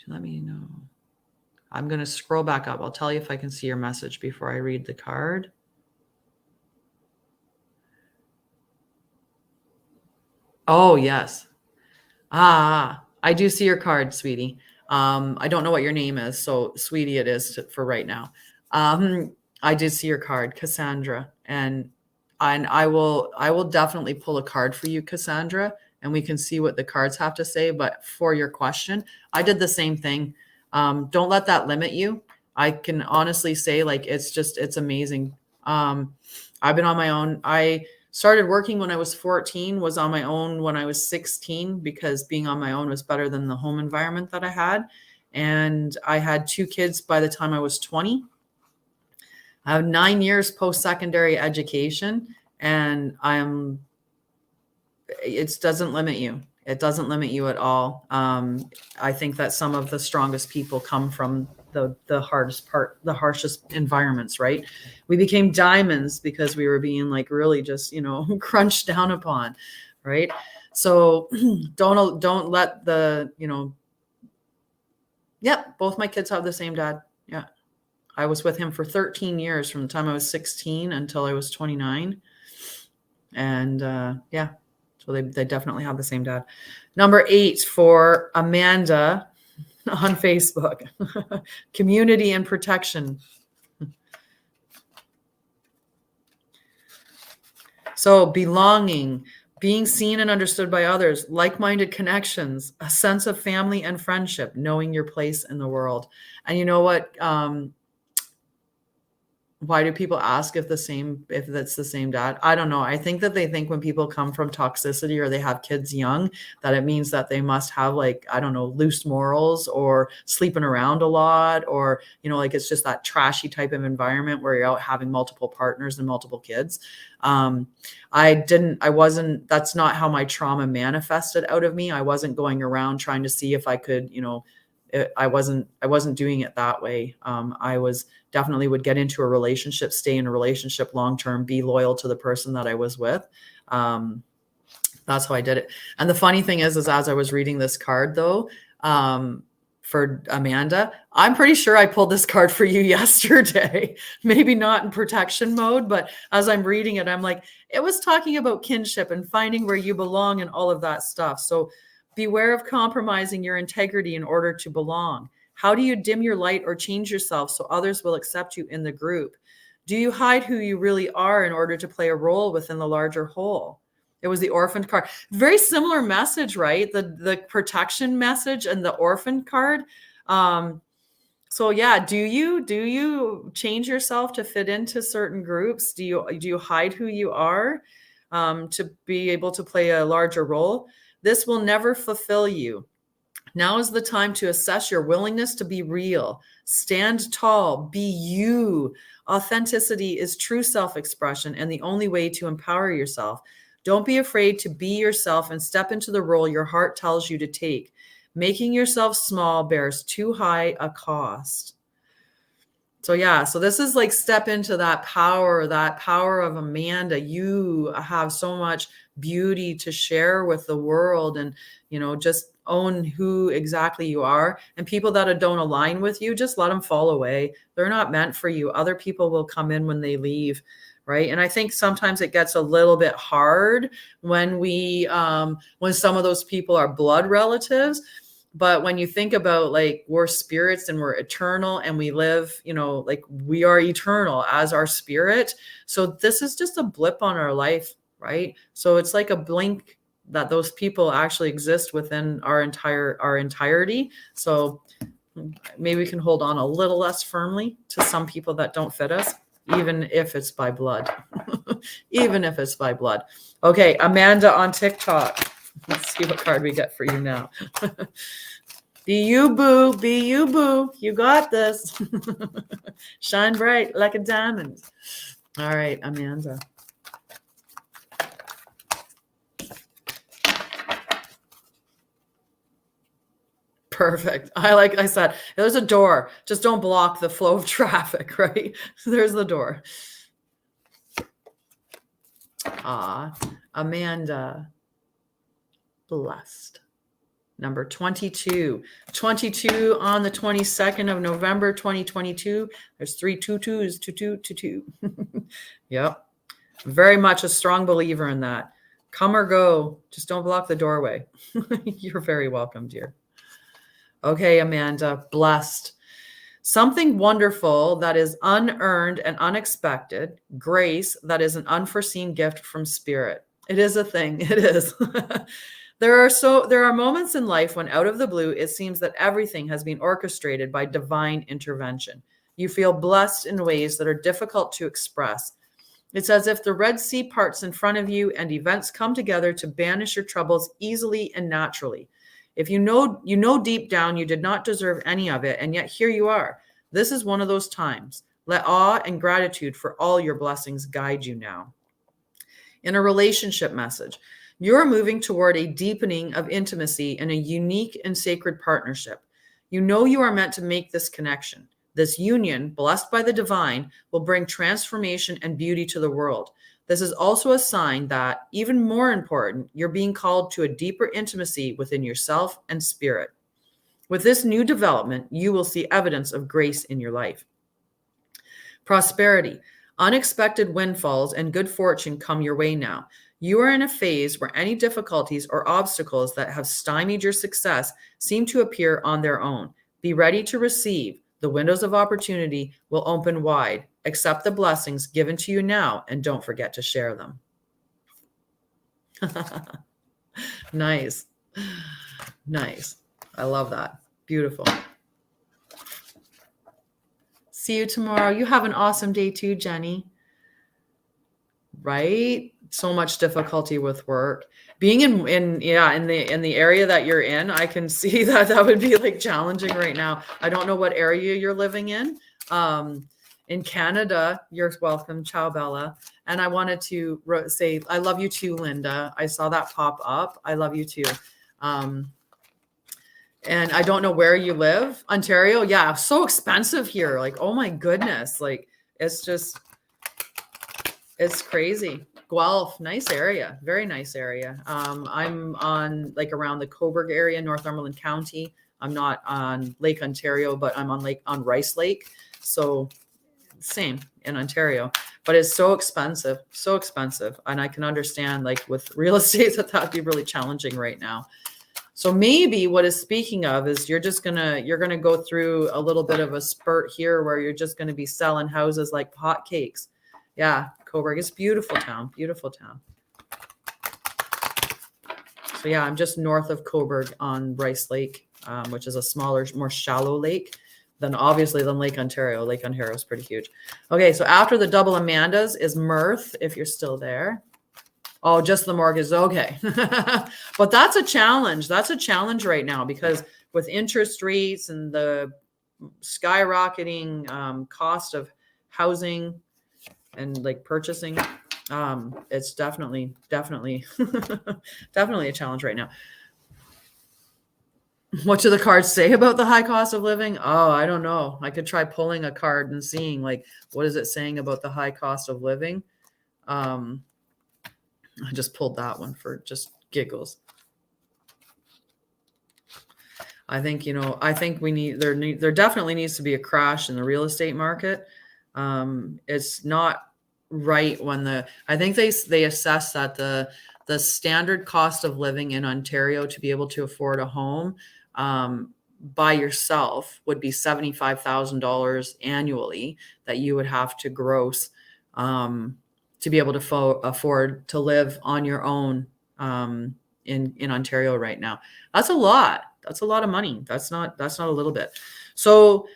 Let me know. I'm going to scroll back up. I'll tell you if I can see your message before I read the card. Oh, yes. I do see your card, sweetie. I don't know what your name is, so sweetie it is for right now. I did see your card, Cassandra, and I will definitely pull a card for you, Cassandra, and we can see what the cards have to say. But for your question, I did the same thing. Don't let that limit you. I can honestly say, like, it's amazing. I've been on my own. I started working when I was 14, was on my own when I was 16, because being on my own was better than the home environment that I had. And I had 2 kids by the time I was 20. I have 9 years post-secondary education, and it doesn't limit you. It doesn't limit you at all. I think that some of the strongest people come from the harshest environments, right? We became diamonds because we were being like really just, crunched down upon, right? So don't let yep, both my kids have the same dad. Yeah. I was with him for 13 years from the time I was 16 until I was 29. And yeah, so they definitely have the same dad. Number 8 for Amanda on Facebook. Community and protection. So belonging, being seen and understood by others, like-minded connections, a sense of family and friendship, knowing your place in the world. And you know what? Why do people ask if that's the same dad? I don't know. I think that they think when people come from toxicity or they have kids young, that it means that they must have, like, I don't know, loose morals or sleeping around a lot, or, like it's just that trashy type of environment where you're out having multiple partners and multiple kids. That's not how my trauma manifested out of me. I wasn't going around trying to see if I could, I wasn't doing it that way. I was definitely would get into a relationship, stay in a relationship long-term, be loyal to the person that I was with. That's how I did it. And the funny thing is as I was reading this card though, for Amanda, I'm pretty sure I pulled this card for you yesterday, maybe not in protection mode, but as I'm reading it, I'm like, it was talking about kinship and finding where you belong and all of that stuff. So beware of compromising your integrity in order to belong. How do you dim your light or change yourself so others will accept you in the group? Do you hide who you really are in order to play a role within the larger whole? It was the orphaned card. Very similar message, right? The protection message and the orphaned card. So yeah, do you change yourself to fit into certain groups? Do you hide who you are to be able to play a larger role? This will never fulfill you. Now is the time to assess your willingness to be real. Stand tall, be you. Authenticity is true self-expression and the only way to empower yourself. Don't be afraid to be yourself and step into the role your heart tells you to take. Making yourself small bears too high a cost. So yeah, so this is like step into that power of Amanda. You have so much beauty to share with the world, and just own who exactly you are. And people that don't align with you, just let them fall away. They're not meant for you. Other people will come in when they leave. Right. And I think sometimes it gets a little bit hard when when some of those people are blood relatives. But when you think about like we're spirits and we're eternal and we live, like we are eternal as our spirit. So this is just a blip on our life, right? So it's like a blink that those people actually exist within our entirety. So maybe we can hold on a little less firmly to some people that don't fit us, even if it's by blood. Even if it's by blood. Okay, Amanda on TikTok. Let's see what card we get for you now. Be you, boo. Be you, boo. You got this. Shine bright like a diamond. All right, Amanda. Perfect. Like I said, there's a door. Just don't block the flow of traffic, right? There's the door. Amanda. Blessed. Number 22. 22 on the 22nd of November, 2022. There's 3 2-2s, 2-2-2-2. Yep. Very much a strong believer in that. Come or go. Just don't block the doorway. You're very welcome, dear. Okay, Amanda. Blessed. Something wonderful that is unearned and unexpected. Grace that is an unforeseen gift from spirit. It is a thing. It is. There are moments in life when out of the blue, it seems that everything has been orchestrated by divine intervention. You feel blessed in ways that are difficult to express. It's as if the Red Sea parts in front of you and events come together to banish your troubles easily and naturally. If you know deep down you did not deserve any of it, and yet here you are. This is one of those times. Let awe and gratitude for all your blessings guide you now. In a relationship message, you're moving toward a deepening of intimacy and a unique and sacred partnership. You know you are meant to make this connection. This union, blessed by the divine, will bring transformation and beauty to the world. This is also a sign that, even more important, you're being called to a deeper intimacy within yourself and spirit. With this new development, you will see evidence of grace in your life. Prosperity. Unexpected windfalls and good fortune come your way now. You are in a phase where any difficulties or obstacles that have stymied your success seem to appear on their own. Be ready to receive. The windows of opportunity will open wide. Accept the blessings given to you now and don't forget to share them. Nice. Nice. I love that. Beautiful. See you tomorrow. You have an awesome day too, Jenny. Right? So much difficulty with work. Being in the area that you're in, I can see that would be like challenging right now. I don't know what area you're living in. In Canada, you're welcome. Ciao, Bella. And I wanted to say, I love you too, Linda. I saw that pop up. I love you too. And I don't know where you live. Ontario. Yeah. So expensive here. Like, oh my goodness. Like, it's crazy. Guelph, nice area. Very nice area. I'm on like around the Cobourg area, Northumberland County. I'm not on Lake Ontario, but I'm on Rice Lake. So same in Ontario, but it's so expensive. And I can understand like with real estate that'd be really challenging right now. So maybe what is speaking of is you're going to go through a little bit of a spurt here where you're just going to be selling houses like hotcakes. Yeah. Cobourg is beautiful town. So yeah, I'm just north of Cobourg on Rice Lake, which is a smaller, more shallow lake than Lake Ontario. Lake Ontario is pretty huge. Okay, so after the double Amandas is Mirth, if you're still there. Oh, just the mortgage. Okay. But that's a challenge. That's a challenge right now because with interest rates and the skyrocketing cost of housing and like purchasing, it's definitely a challenge right now. What do the cards say about the high cost of living? Oh, I don't know. I could try pulling a card and seeing like, what is it saying about the high cost of living? I just pulled that one for just giggles. I think, I think there definitely needs to be a crash in the real estate market. It's not right when I think they assess that the standard cost of living in Ontario to be able to afford a home, by yourself would be $75,000 annually that you would have to gross, to be able to afford to live on your own, in Ontario right now. That's a lot. That's a lot of money. That's not a little bit. So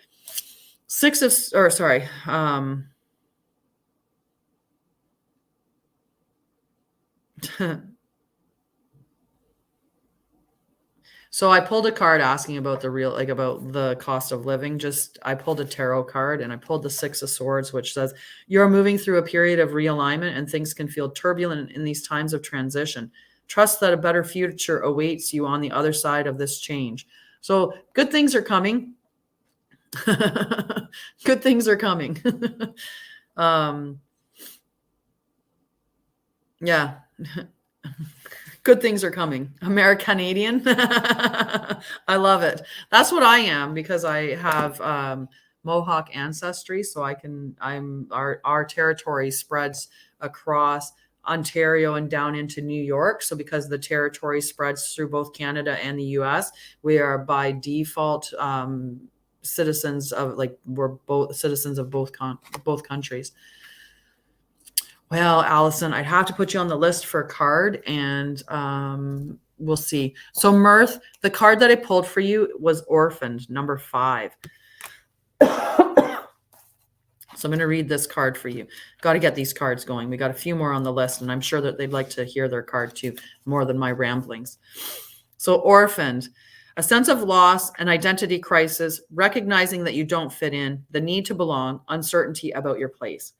so I pulled a card asking about about the cost of living. I pulled a tarot card and I pulled the Six of Swords, which says you're moving through a period of realignment and things can feel turbulent in these times of transition. Trust that a better future awaits you on the other side of this change. So good things are coming. Good things are coming. Yeah. Good things are coming. Americanadian. I love it. That's what I am because I have Mohawk ancestry. So our territory spreads across Ontario and down into New York. So because the territory spreads through both Canada and the US, we are by default citizens of we're both citizens of both countries. Well, Allison, I'd have to put you on the list for a card and we'll see. So Mirth, the card that I pulled for you was Orphaned, number 5. So I'm going to read this card for you. Got to get these cards going. We got a few more on the list and I'm sure that they'd like to hear their card too, more than my ramblings. So Orphaned, a sense of loss, an identity crisis, recognizing that you don't fit in, the need to belong, uncertainty about your place.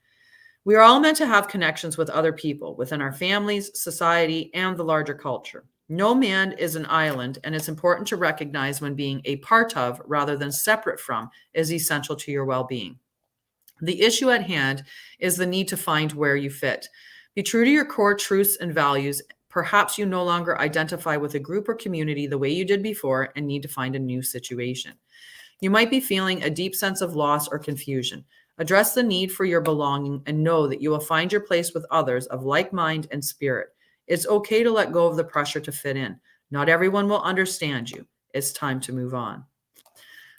We are all meant to have connections with other people within our families, society, and the larger culture. No man is an island, and it's important to recognize when being a part of rather than separate from is essential to your well-being. The issue at hand is the need to find where you fit. Be true to your core truths and values. Perhaps you no longer identify with a group or community the way you did before and need to find a new situation. You might be feeling a deep sense of loss or confusion. Address the need for your belonging and know that you will find your place with others of like mind and spirit. It's okay to let go of the pressure to fit in. Not everyone will understand you. It's time to move on.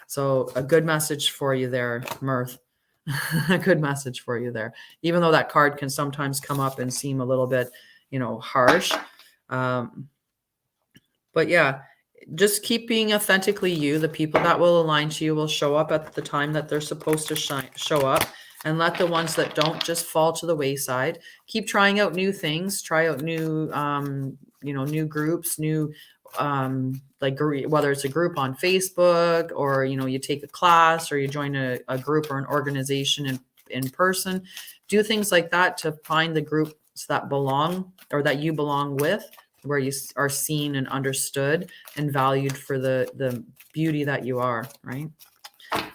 So a good message for you there, Mirth. A good message for you there. Even though that card can sometimes come up and seem a little bit, harsh. But yeah, just keep being authentically you. The people that will align to you will show up at the time that they're supposed to show up, and let the ones that don't just fall to the wayside. Keep trying out new things, try out new, new groups, new, whether it's a group on Facebook or, you take a class or you join a group or an organization in person, do things like that to find the groups that belong or that you belong with, where you are seen and understood and valued for the beauty that you are, right?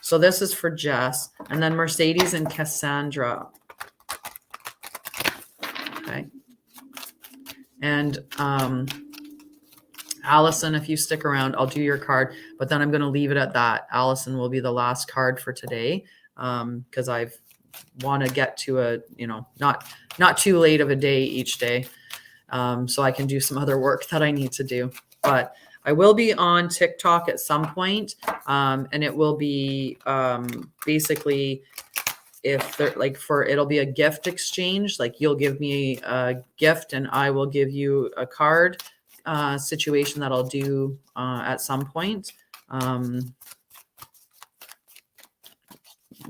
So this is for Jess, and then Mercedes and Cassandra. Okay. And Allison, if you stick around, I'll do your card, but then I'm going to leave it at that. Allison will be the last card for today, because I want to get to a, not too late of a day each day. So I can do some other work that I need to do. But I will be on TikTok at some point, and it will be basically if they're it'll be a gift exchange. Like you'll give me a gift and I will give you a card situation that I'll do at some point.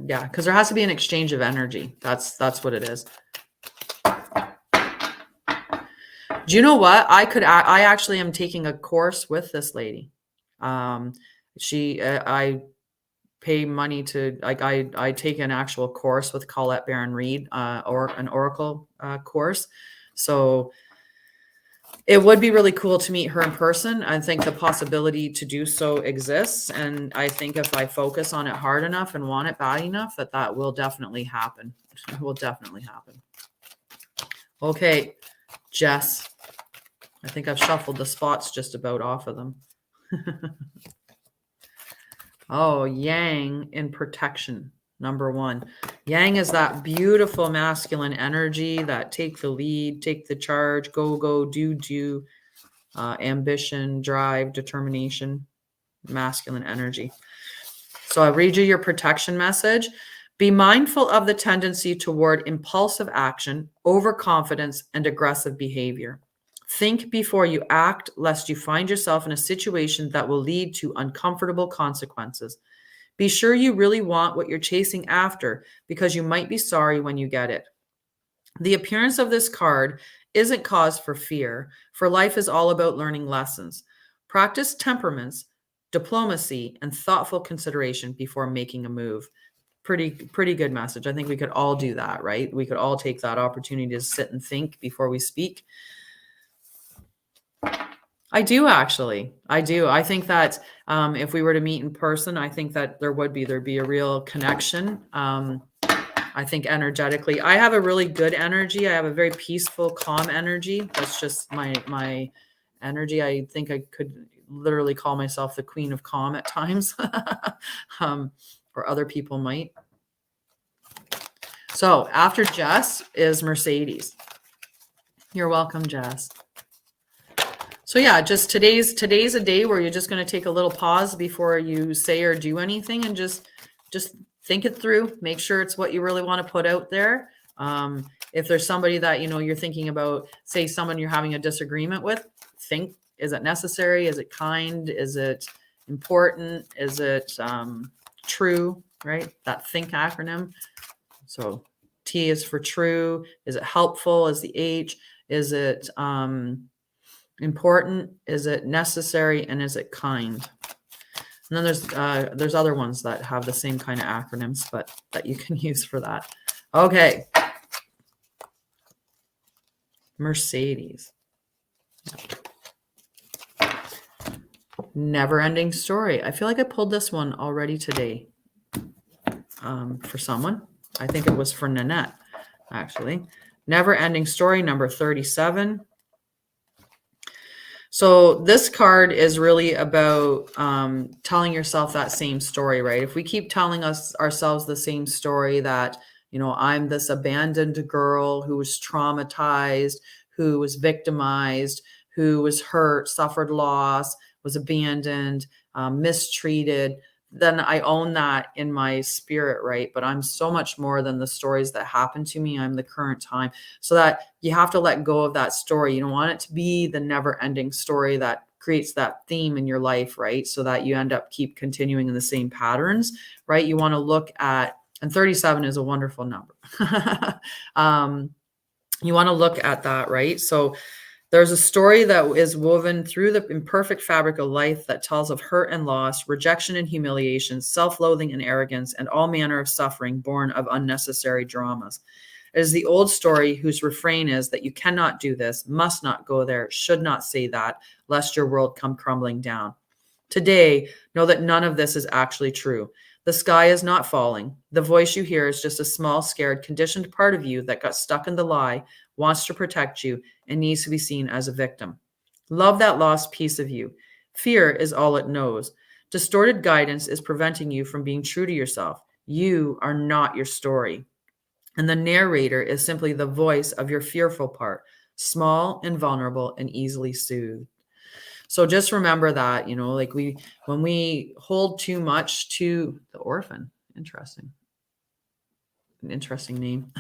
Yeah, because there has to be an exchange of energy. That's what it is. Do you know what? I actually am taking a course with this lady. I pay money to, I take an actual course with Colette Baron Reed, or an Oracle course. So It would be really cool to meet her in person. I think the possibility to do so exists. And I think if I focus on it hard enough and want it bad enough, that will definitely happen. It will definitely happen. Okay, Jess. I think I've shuffled the spots just about off of them. Oh, Yang in protection. Number 1. Yang is that beautiful masculine energy that take the lead, take the charge, go, do, ambition, drive, determination, masculine energy. So I'll read you your protection message. Be mindful of the tendency toward impulsive action, overconfidence, and aggressive behavior. Think before you act, lest you find yourself in a situation that will lead to uncomfortable consequences. Be sure you really want what you're chasing after, because you might be sorry when you get it. The appearance of this card isn't cause for fear, for life is all about learning lessons. Practice temperaments, diplomacy, and thoughtful consideration before making a move. Pretty good message. I think we could all do that, right? We could all take that opportunity to sit and think before we speak. I do, actually. I do. I think that if we were to meet in person, I think that there'd be a real connection. I think energetically, I have a really good energy. I have a very peaceful, calm energy. That's just my energy. I think I could literally call myself the queen of calm at times, or other people might. So after Jess is Mercedes. You're welcome, Jess. So yeah, just today's a day where you're just going to take a little pause before you say or do anything, and just think it through. Make sure it's what you really want to put out there. If there's somebody that you're thinking about, say someone you're having a disagreement with, think: is it necessary? Is it kind? Is it important? Is it true? Right? That think acronym. So T is for true. Is it helpful? Is the H? Is it important? Is it necessary? And is it kind? And then there's other ones that have the same kind of acronyms, but that you can use for that. Okay. Mercedes. Never-ending story. I feel like I pulled this one already today for someone. I think it was for Nanette, actually. Never-ending story, number 37. So this card is really about telling yourself that same story, right? If we keep telling ourselves the same story that, I'm this abandoned girl who was traumatized, who was victimized, who was hurt, suffered loss, was abandoned, mistreated, then I own that in my spirit, right? But I'm so much more than the stories that happened to me. I'm the current time. So that you have to let go of that story. You don't want it to be the never-ending story that creates that theme in your life, right? So that you end up keep continuing in the same patterns, right? You want to look at, and 37 is a wonderful number. You want to look at that, right? So there's a story that is woven through the imperfect fabric of life that tells of hurt and loss, rejection and humiliation, self-loathing and arrogance, and all manner of suffering born of unnecessary dramas. It is the old story whose refrain is that you cannot do this, must not go there, should not say that, lest your world come crumbling down. Today, know that none of this is actually true. The sky is not falling. The voice you hear is just a small, scared, conditioned part of you that got stuck in the lie, wants to protect you, and needs to be seen as a victim. Love that lost piece of you. Fear is all it knows. Distorted guidance is preventing you from being true to yourself. You are not your story. And the narrator is simply the voice of your fearful part, small and vulnerable and easily soothed. So just remember that, when we hold too much to the orphan, interesting name,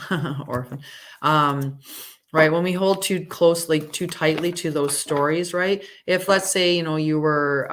orphan. Right. When we hold too closely, too tightly to those stories, right? If let's say, you were,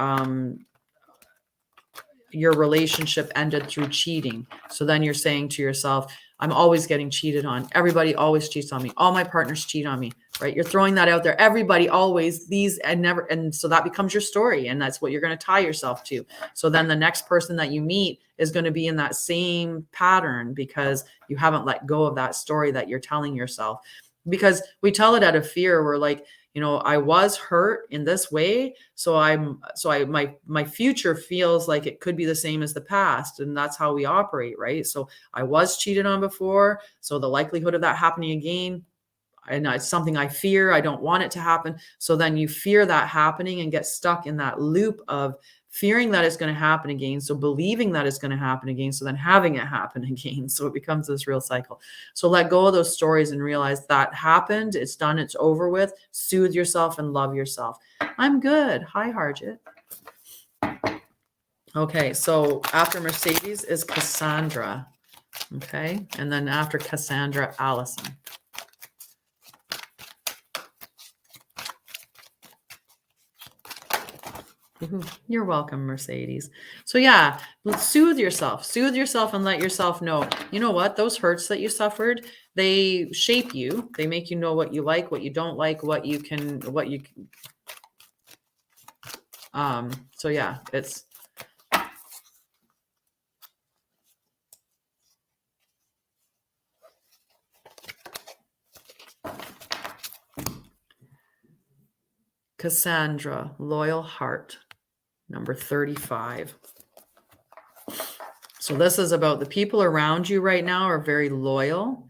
your relationship ended through cheating. So then you're saying to yourself, I'm always getting cheated on. Everybody always cheats on me. All my partners cheat on me, right? You're throwing that out there. Everybody always, these and never. And so that becomes your story. And that's what you're going to tie yourself to. So then the next person that you meet is going to be in that same pattern because you haven't let go of that story that you're telling yourself. Because we tell it out of fear. We're like, I was hurt in this way. So my future feels like it could be the same as the past. And that's how we operate, right? So I was cheated on before. So the likelihood of that happening again, and it's something I fear. I don't want it to happen. So then you fear that happening and get stuck in that loop of fearing that it's going to happen again. So believing that it's going to happen again. So then having it happen again. So it becomes this real cycle. So let go of those stories and realize that happened. It's done. It's over with. Soothe yourself and love yourself. I'm good. Hi, Harjit. Okay. So after Mercedes is Cassandra. Okay. And then after Cassandra, Allison. You're welcome, Mercedes. So yeah, soothe yourself and let yourself know, you know what, those hurts that you suffered, they shape you. They make you know what you like, what you don't like, so yeah, it's Cassandra, loyal heart. Number 35. So this is about the people around you right now are very loyal.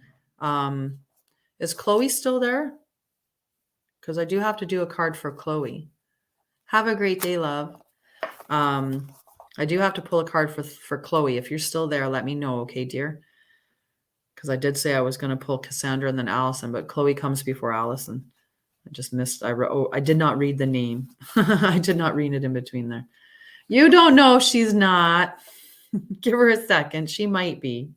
Is Chloe still there? Because I do have to do a card for Chloe. Have a great day, love. I do have to pull a card for Chloe. If you're still there, let me know, okay, dear? Because I did say I was going to pull Cassandra and then Allison, but Chloe comes before Allison. I just missed. I did not read the name. I did not read it in between there. You don't know, she's not. Give her a second. She might be.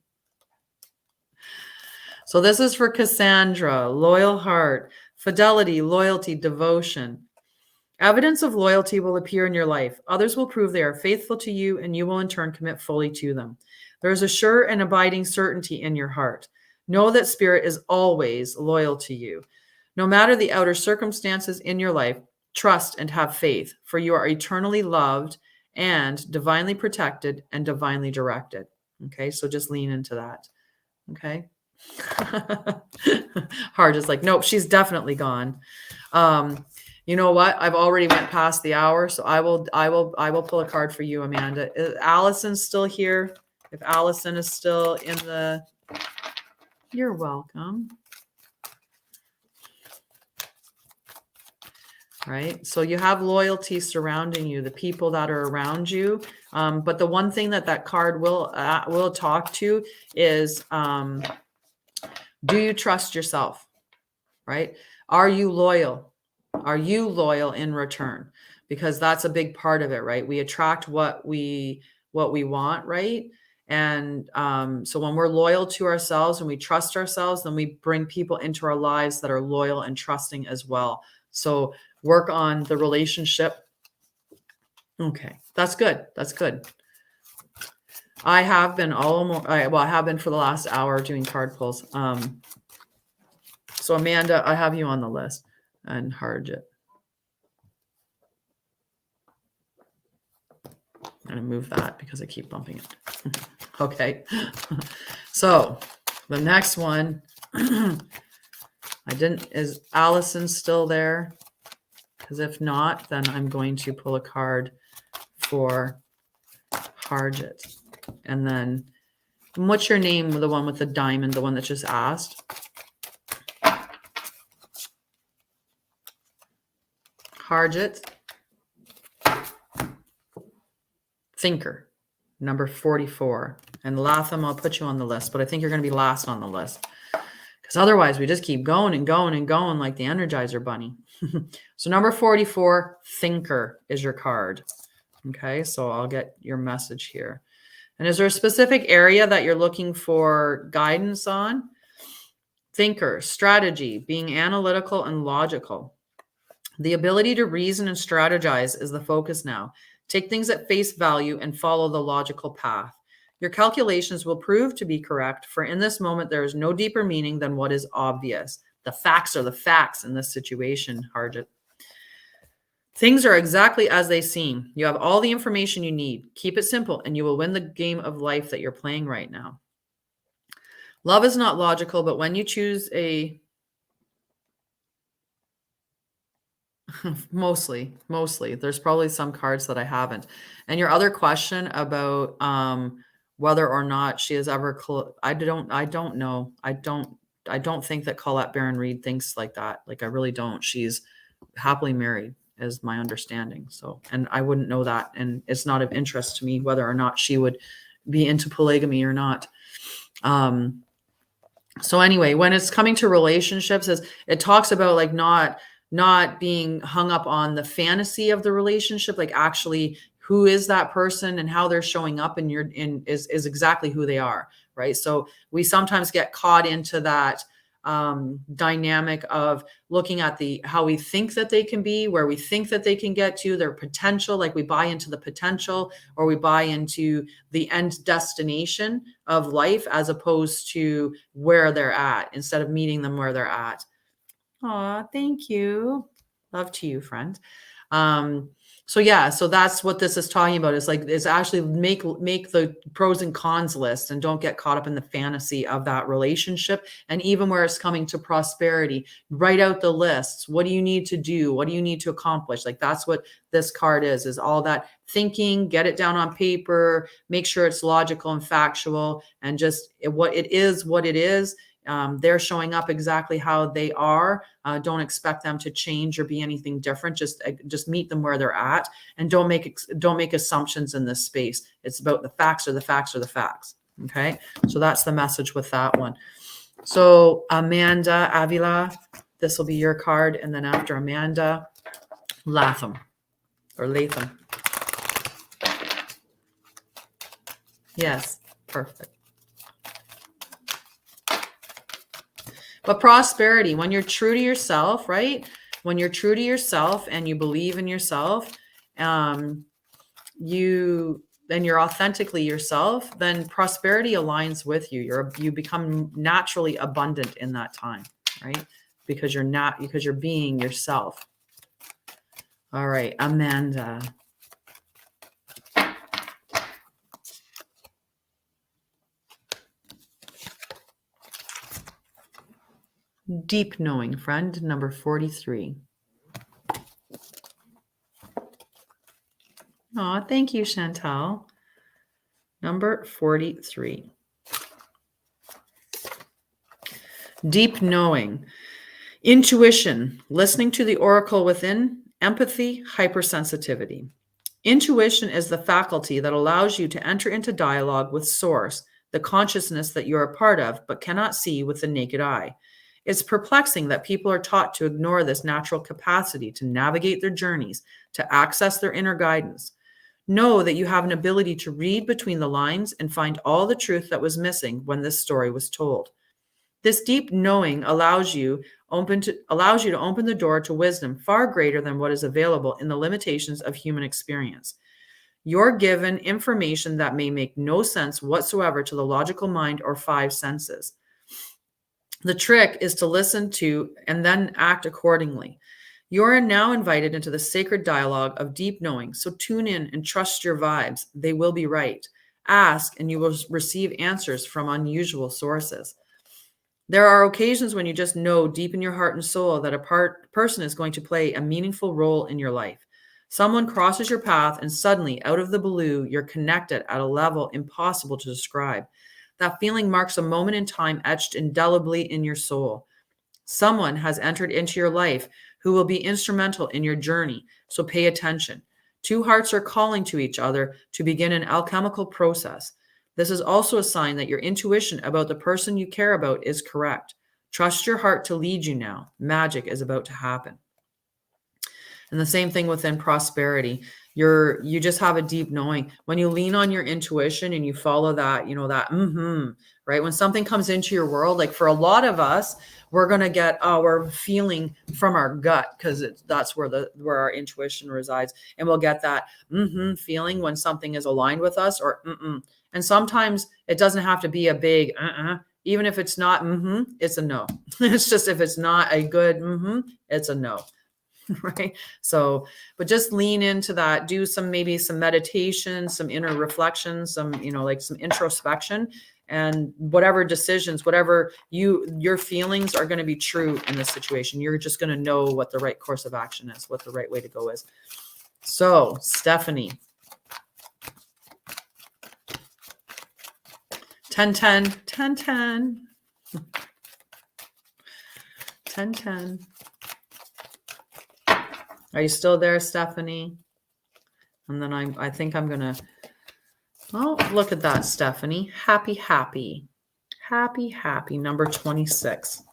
So this is for Cassandra. Loyal heart, fidelity, loyalty, devotion. Evidence of loyalty will appear in your life. Others will prove they are faithful to you, and you will in turn commit fully to them. There is a sure and abiding certainty in your heart. Know that Spirit is always loyal to you. No matter the outer circumstances in your life, trust and have faith, for you are eternally loved and divinely protected and divinely directed. Okay, so just lean into that. Okay. Heart is like, nope, she's definitely gone. You know what? I've already went past the hour, so I will pull a card for you, Amanda. Is Allison's still here? If Allison is still in the, you're welcome. Right? So you have loyalty surrounding you, the people that are around you. But the one thing that card will talk to is, do you trust yourself? Right? Are you loyal? Are you loyal in return? Because that's a big part of it, right? We attract what we want, right? And so when we're loyal to ourselves and we trust ourselves, then we bring people into our lives that are loyal and trusting as well. So work on the relationship. Okay, that's good. That's good. I have been I have been for the last hour doing card pulls. So Amanda, I have you on the list, and Harjit. I'm going to move that because I keep bumping it. Okay. So the next one, is Allison still there? Because if not, then I'm going to pull a card for Harjit. And then, what's your name? The one with the diamond, the one that just asked. Harjit. Thinker, number 44. And Latham, I'll put you on the list, but I think you're going to be last on the list. Because otherwise, we just keep going and going and going like the Energizer Bunny. So number 44, Thinker is your card. Okay, so I'll get your message here. And is there a specific area that you're looking for guidance on? Thinker, strategy, being analytical and logical. The ability to reason and strategize is the focus now. Take things at face value and follow the logical path. Your calculations will prove to be correct, for in this moment there is no deeper meaning than what is obvious. The facts are the facts in this situation, Harjit. Things are exactly as they seem. You have all the information you need. Keep it simple, and you will win the game of life that you're playing right now. Love is not logical, but when you choose a Mostly. There's probably some cards that I haven't. And your other question about whether or not she has ever I don't know. I don't think that Colette Baron Reed thinks like that. Like I really don't. She's happily married is my understanding. So, and I wouldn't know that, and it's not of interest to me whether or not she would be into polygamy or not. So anyway, when it's coming to relationships, it talks about like not being hung up on the fantasy of the relationship, like actually who is that person and how they're showing up is exactly who they are, right? So we sometimes get caught into that dynamic of looking at how we think that they can be, where we think that they can get to their potential, like we buy into the potential or we buy into the end destination of life as opposed to where they're at, instead of meeting them where they're at. Aw, thank you. Love to you, friend. So yeah, so that's what this is talking about. Is actually make the pros and cons list and don't get caught up in the fantasy of that relationship. And even where it's coming to prosperity, write out the lists. What do you need to do? What do you need to accomplish? Like that's what this card is all that thinking, get it down on paper, make sure it's logical and factual, and just what it is. They're showing up exactly how they are. Don't expect them to change or be anything different. Just meet them where they're at, and don't make assumptions in this space. It's about the facts are the facts are the facts. Okay, so that's the message with that one. So Amanda Avila, this will be your card, and then after Amanda, Latham. Yes, perfect. But prosperity, when you're true to yourself, right? When you're true to yourself and you believe in yourself, you're authentically yourself, then prosperity aligns with you. You become naturally abundant in that time, right? Because you're being yourself. All right, Amanda. Deep knowing, friend, number 43. Oh, thank you, Chantal. Number 43. Deep knowing. Intuition, listening to the oracle within, empathy, hypersensitivity. Intuition is the faculty that allows you to enter into dialogue with Source, the consciousness that you're a part of, but cannot see with the naked eye. It's perplexing that people are taught to ignore this natural capacity to navigate their journeys, to access their inner guidance. Know that you have an ability to read between the lines and find all the truth that was missing when this story was told. This deep knowing allows you to open the door to wisdom far greater than what is available in the limitations of human experience. You're given information that may make no sense whatsoever to the logical mind or five senses. The trick is to listen to and then act accordingly. You are now invited into the sacred dialogue of deep knowing, so tune in and trust your vibes. They will be right. Ask and you will receive answers from unusual sources. There are occasions when you just know deep in your heart and soul that a person is going to play a meaningful role in your life. Someone crosses your path and suddenly, out of the blue, you're connected at a level impossible to describe. That feeling marks a moment in time etched indelibly in your soul. Someone has entered into your life who will be instrumental in your journey, so pay attention. Two hearts are calling to each other to begin an alchemical process. This is also a sign that your intuition about the person you care about is correct. Trust your heart to lead you now. Magic is about to happen. And the same thing within prosperity. You just have a deep knowing. When you lean on your intuition and you follow that, right? When something comes into your world, like for a lot of us, we're going to get our feeling from our gut, because that's where our intuition resides. And we'll get that feeling when something is aligned with us, or And sometimes it doesn't have to be a big even if it's not it's a no. It's just, if it's not a good it's a no. Right? So, but just lean into that, do maybe some meditation, some inner reflection, some, some introspection, and whatever decisions, whatever your feelings are going to be true in this situation. You're just going to know what the right course of action is, what the right way to go is. So, Stephanie. 10-10, 10-10. 10-10. Are you still there, Stephanie? And then I think I'm going to, oh, look at that, Stephanie. Happy, happy. Happy, happy. Number 26.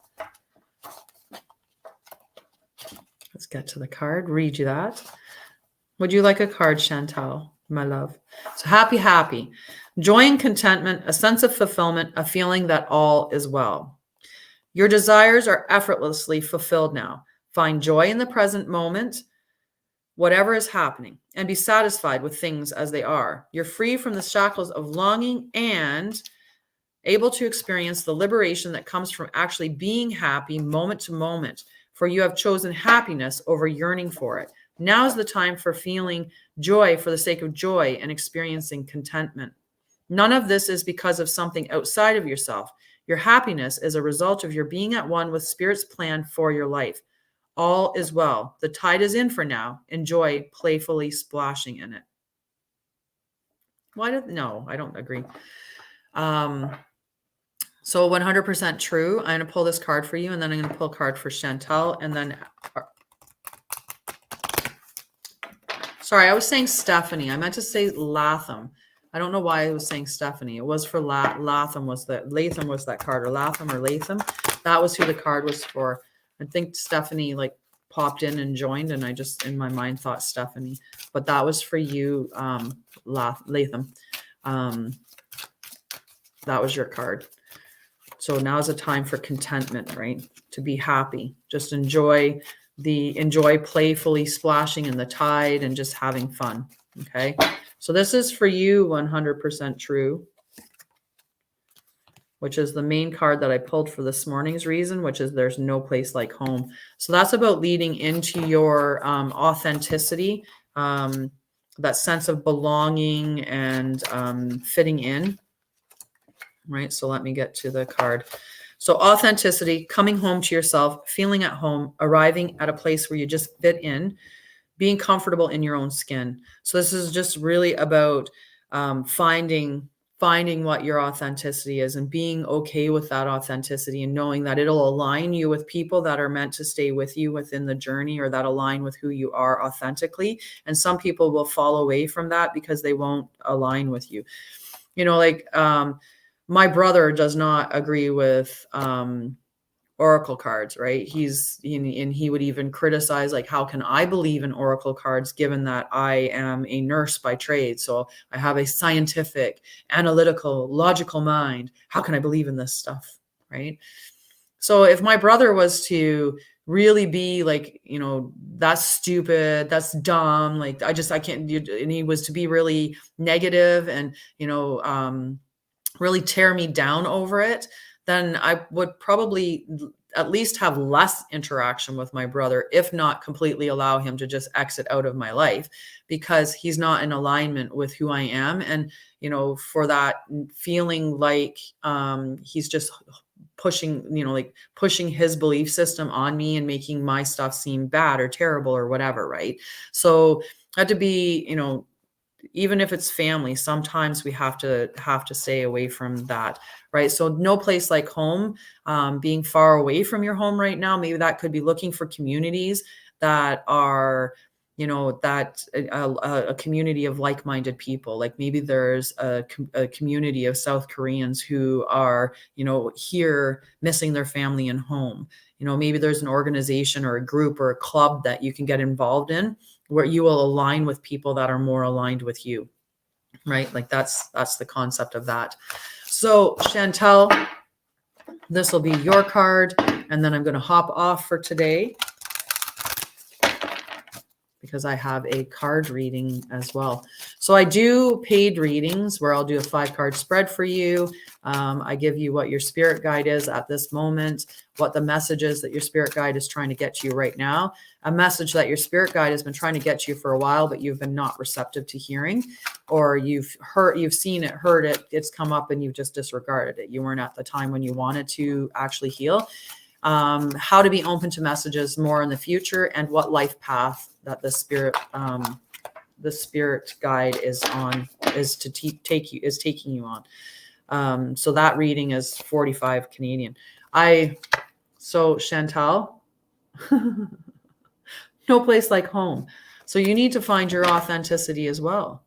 Let's get to the card. Read you that. Would you like a card, Chantal, my love? So happy, happy. Joy and contentment, a sense of fulfillment, a feeling that all is well. Your desires are effortlessly fulfilled now. Find joy in the present moment, whatever is happening, and be satisfied with things as they are. You're free from the shackles of longing and able to experience the liberation that comes from actually being happy moment to moment, for you have chosen happiness over yearning for it. Now is the time for feeling joy for the sake of joy and experiencing contentment. None of this is because of something outside of yourself. Your happiness is a result of your being at one with Spirit's plan for your life. All is well. The tide is in for now. Enjoy playfully splashing in it. No, I don't agree. So 100% true. I'm going to pull this card for you, and then I'm going to pull a card for Chantal, and then... Sorry, I was saying Stephanie. I meant to say Latham. I don't know why I was saying Stephanie. It was for Latham was that card, or Latham or Latham. That was who the card was for. I think Stephanie like popped in and joined, and I just in my mind thought Stephanie, but that was for you, Latham. That was your card. So now is a time for contentment, right? To be happy. Just enjoy playfully splashing in the tide and just having fun. Okay. So this is for you, 100% true, which is the main card that I pulled for this morning's reason, which is there's no place like home. So that's about leading into your authenticity, that sense of belonging and fitting in, right? So let me get to the card. So authenticity, coming home to yourself, feeling at home, arriving at a place where you just fit in, being comfortable in your own skin. So this is just really about finding what your authenticity is and being okay with that authenticity and knowing that it'll align you with people that are meant to stay with you within the journey, or that align with who you are authentically. And some people will fall away from that because they won't align with you. You know, like my brother does not agree with oracle cards, right? He would even criticize, like, how can I believe in oracle cards given that I am a nurse by trade? So I have a scientific, analytical, logical mind. How can I believe in this stuff, right? So if my brother was to really be like, you know, that's stupid, that's dumb, like I can't, and he was to be really negative and, you know, really tear me down over it, then I would probably at least have less interaction with my brother, if not completely allow him to just exit out of my life, because he's not in alignment with who I am. And, you know, for that feeling like he's just pushing, you know, like pushing his belief system on me and making my stuff seem bad or terrible or whatever, right? So I had to be, you know, even if it's family, sometimes we have to stay away from that, right? So no place like home, being far away from your home right now. Maybe that could be looking for communities that are, you know, that a community of like-minded people. Like maybe there's a community of South Koreans who are, you know, here missing their family and home. You know, maybe there's an organization or a group or a club that you can get involved in where you will align with people that are more aligned with you, right? Like that's the concept of that. So Chantal, this will be your card, and then I'm going to hop off for today because I have a card reading as well. So I do paid readings where I'll do a 5-card spread for you. I give you what your spirit guide is at this moment, what the message is that your spirit guide is trying to get to you right now, a message that your spirit guide has been trying to get to you for a while, but you've been not receptive to hearing, or you've seen it, heard it, it's come up and you've just disregarded it. You weren't at the time when you wanted to actually heal. How to be open to messages more in the future, and what life path that the spirit guide is taking you on. So that reading is 45 Canadian. So Chantal, no place like home. So you need to find your authenticity as well,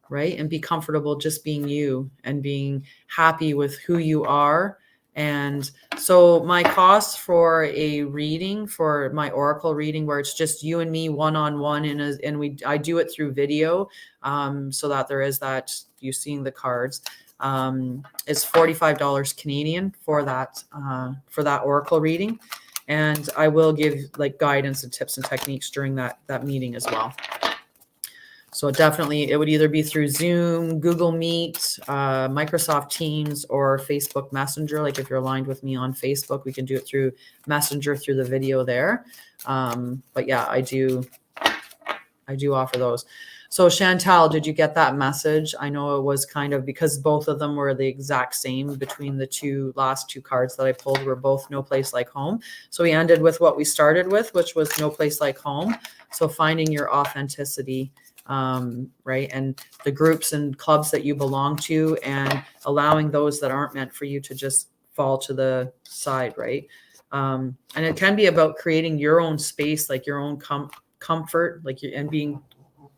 right? And be comfortable just being you and being happy with who you are. And so my cost for a reading, for my oracle reading, where it's just you and me one-on-one, I do it through video, so that there is that you seeing the cards, is $45 Canadian for that oracle reading. And I will give like guidance and tips and techniques during that meeting as well. So definitely it would either be through Zoom, Google Meet, Microsoft Teams, or Facebook Messenger. Like if you're aligned with me on Facebook, we can do it through Messenger, through the video there. But yeah, I do offer those. So Chantal, did you get that message? I know it was kind of, because both of them were the exact same between the last two cards that I pulled were both no place like home. So we ended with what we started with, which was no place like home. So finding your authenticity, right? And the groups and clubs that you belong to, and allowing those that aren't meant for you to just fall to the side, right? And it can be about creating your own space, like your own comfort, and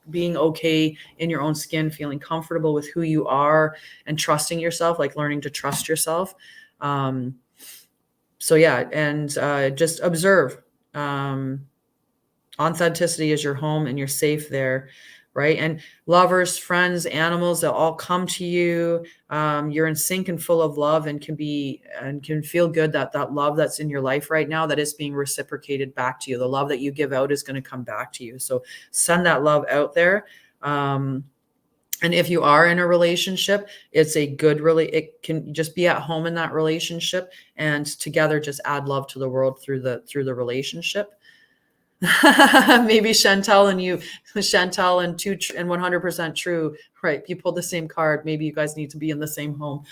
being okay in your own skin, feeling comfortable with who you are, and trusting yourself, like learning to trust yourself. So yeah, and just observe. Authenticity is your home, and you're safe there, right? And lovers, friends, animals, they'll all come to you. You're in sync and full of love, and can feel good that love that's in your life right now, that is being reciprocated back to you. The love that you give out is going to come back to you. So send that love out there. And if you are in a relationship, it's a good, it can just be at home in that relationship, and together just add love to the world through the relationship. Maybe Chantal and 100% true, right? You pulled the same card. Maybe you guys need to be in the same home.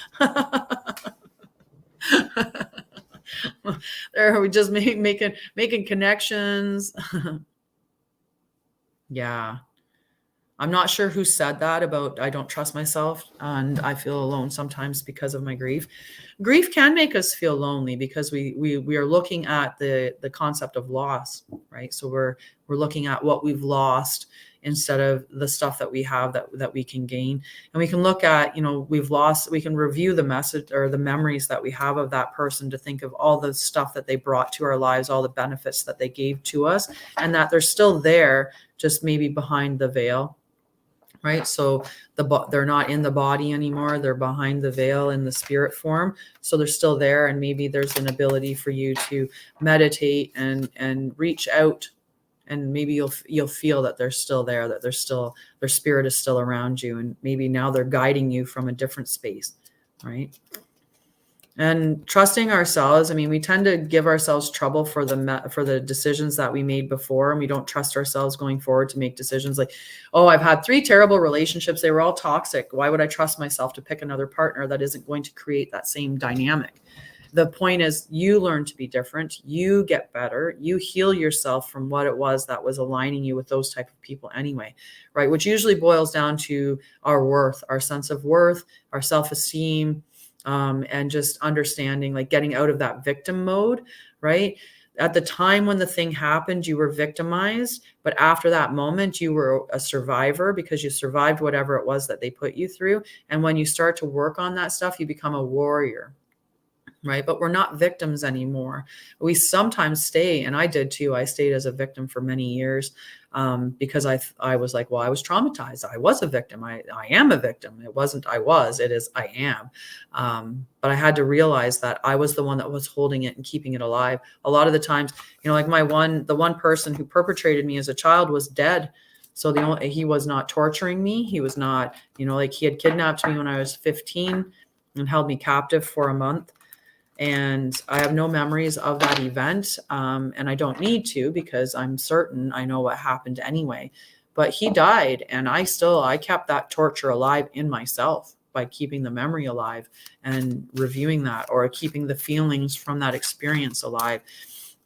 There, we just making connections. Yeah. I'm not sure who said that about I don't trust myself and I feel alone sometimes because of my grief. Grief can make us feel lonely because we are looking at the concept of loss, right? So we're looking at what we've lost instead of the stuff that we have that we can gain. And we can look at, we've lost, we can review the message or the memories that we have of that person, to think of all the stuff that they brought to our lives, all the benefits that they gave to us, and that they're still there, just maybe behind the veil. Right. So they're not in the body anymore. They're behind the veil in the spirit form. So they're still there. And maybe there's an ability for you to meditate and reach out, and maybe you'll feel that they're still there, that their spirit is still around you. And maybe now they're guiding you from a different space. Right. And trusting ourselves. I mean, we tend to give ourselves trouble for the decisions that we made before, and we don't trust ourselves going forward to make decisions like, oh, I've had 3 terrible relationships. They were all toxic. Why would I trust myself to pick another partner that isn't going to create that same dynamic? The point is, you learn to be different. You get better. You heal yourself from what it was that was aligning you with those type of people anyway, right? Which usually boils down to our worth, our sense of worth, our self-esteem, and just understanding, like getting out of that victim mode, right? At the time when the thing happened, you were victimized, but after that moment, you were a survivor because you survived whatever it was that they put you through. And when you start to work on that stuff, you become a warrior, right? But we're not victims anymore. We sometimes stay, and I did too. I stayed as a victim for many years because I was like, well, I was traumatized. I was a victim. I am a victim. It wasn't I was, it is I am. But I had to realize that I was the one that was holding it and keeping it alive. A lot of the times, like the one person who perpetrated me as a child was dead. So he was not torturing me. He was not, like he had kidnapped me when I was 15 and held me captive for a month. And I have no memories of that event. And I don't need to, because I'm certain I know what happened anyway. But he died, and I kept that torture alive in myself by keeping the memory alive and reviewing that, or keeping the feelings from that experience alive.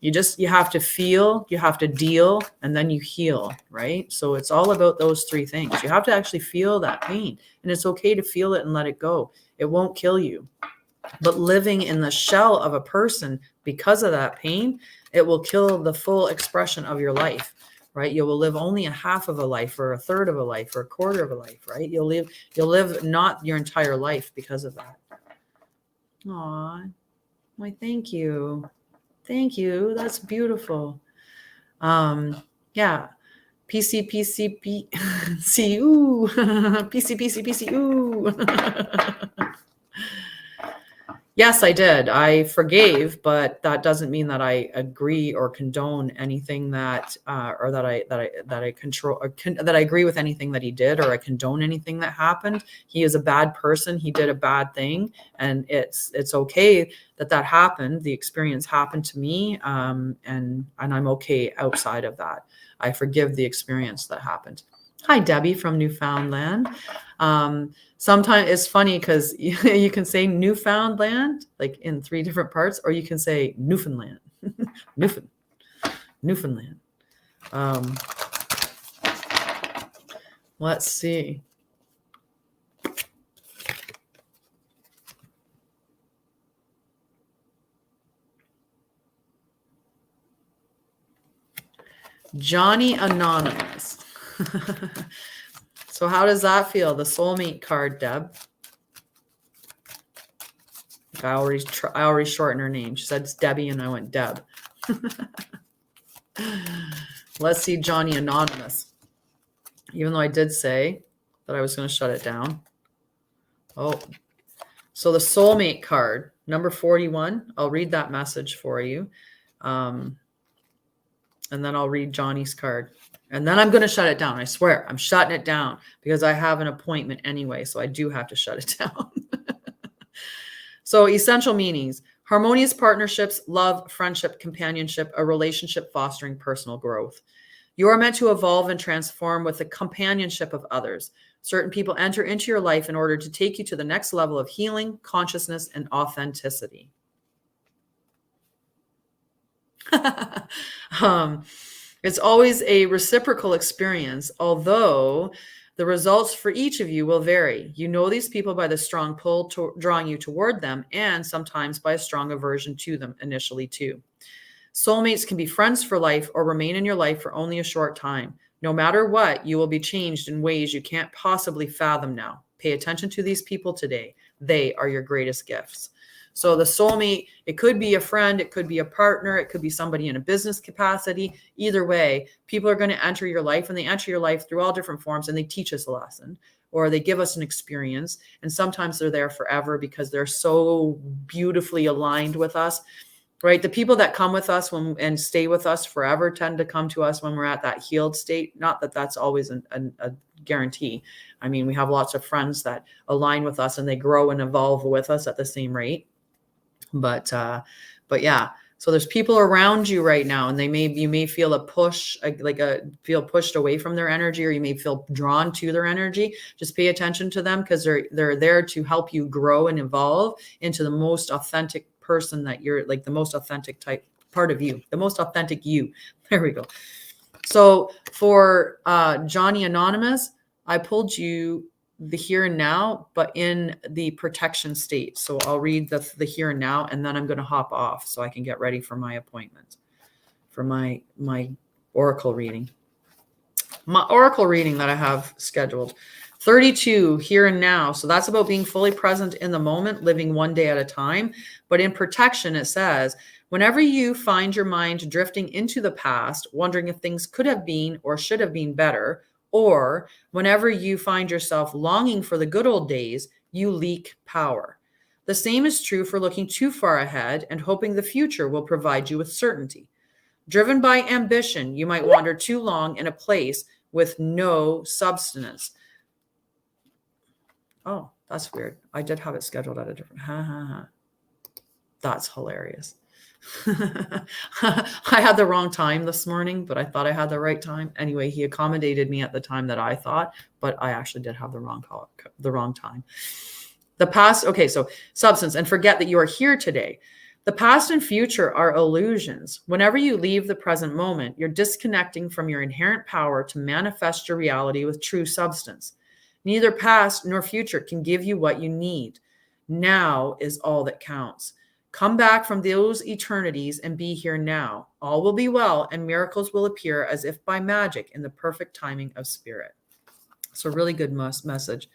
You have to feel, you have to deal, and then you heal, right? So it's all about those three things. You have to actually feel that pain, and it's okay to feel it and let it go. It won't kill you. But living in the shell of a person because of that pain, it will kill the full expression of your life, right? You will live only a half of a life, or a third of a life, or a quarter of a life, right? You'll live not your entire life because of that. Aw, why, thank you. Thank you. That's beautiful. Yeah. PC, ooh. PC, ooh. Yes, I did. I forgave, but that doesn't mean that I agree or condone anything that, or that I control, or that I agree with anything that he did, or I condone anything that happened. He is a bad person. He did a bad thing, and it's okay that happened. The experience happened to me, and I'm okay outside of that. I forgive the experience that happened. Hi, Debbie from Newfoundland. Sometimes it's funny because you can say Newfoundland like in 3 different parts, or you can say Newfoundland. Newfoundland. Let's see. Johnny Anonymous. So how does that feel? The soulmate card, Deb. I already shortened her name. She said it's Debbie, and I went Deb. Let's see, Johnny Anonymous. Even though I did say that I was going to shut it down. Oh, so the soulmate card, number 41. I'll read that message for you. And then I'll read Johnny's card. And then I'm going to shut it down. I swear, I'm shutting it down because I have an appointment anyway. So I do have to shut it down. So essential meanings: harmonious partnerships, love, friendship, companionship, a relationship fostering personal growth. You are meant to evolve and transform with the companionship of others. Certain people enter into your life in order to take you to the next level of healing, consciousness, and authenticity. It's always a reciprocal experience, although the results for each of you will vary. You know these people by the strong pull drawing you toward them, and sometimes by a strong aversion to them initially too. Soulmates can be friends for life or remain in your life for only a short time. No matter what, you will be changed in ways you can't possibly fathom now. Pay attention to these people today. They are your greatest gifts. So the soulmate, it could be a friend, it could be a partner, it could be somebody in a business capacity. Either way, people are going to enter your life, and they enter your life through all different forms, and they teach us a lesson, or they give us an experience. And sometimes they're there forever because they're so beautifully aligned with us, right? The people that come with us and stay with us forever tend to come to us when we're at that healed state. Not that that's always a guarantee. I mean, we have lots of friends that align with us and they grow and evolve with us at the same rate. But yeah, so there's people around you right now, and you may feel a push, feel pushed away from their energy, or you may feel drawn to their energy. Just pay attention to them, because they're there to help you grow and evolve into the most authentic person that you're, like the most authentic type part of you, the most authentic you. There we go. So for Johnny Anonymous, I pulled you the here and now, but in the protection state. So I'll read the here and now, and then I'm going to hop off so I can get ready for my appointment, for my oracle reading. My oracle reading that I have scheduled. 32, here and now. So that's about being fully present in the moment, living one day at a time. But in protection, it says, whenever you find your mind drifting into the past, wondering if things could have been or should have been better, or whenever you find yourself longing for the good old days, you leak power. The same is true for looking too far ahead and hoping the future will provide you with certainty. Driven by ambition, you might wander too long in a place with no substance. Oh, that's weird. I did have it scheduled at a different. That's hilarious. I had the wrong time this morning, but I thought I had the right time. Anyway, he accommodated me at the time that I thought, but I actually did have the wrong time. The past, okay, so substance, and forget that you are here today. The past and future are illusions. Whenever you leave the present moment, you're disconnecting from your inherent power to manifest your reality with true substance. Neither past nor future can give you what you need. Now is all that counts. Come back from those eternities and be here now. All will be well, and miracles will appear as if by magic in the perfect timing of spirit. So really good message.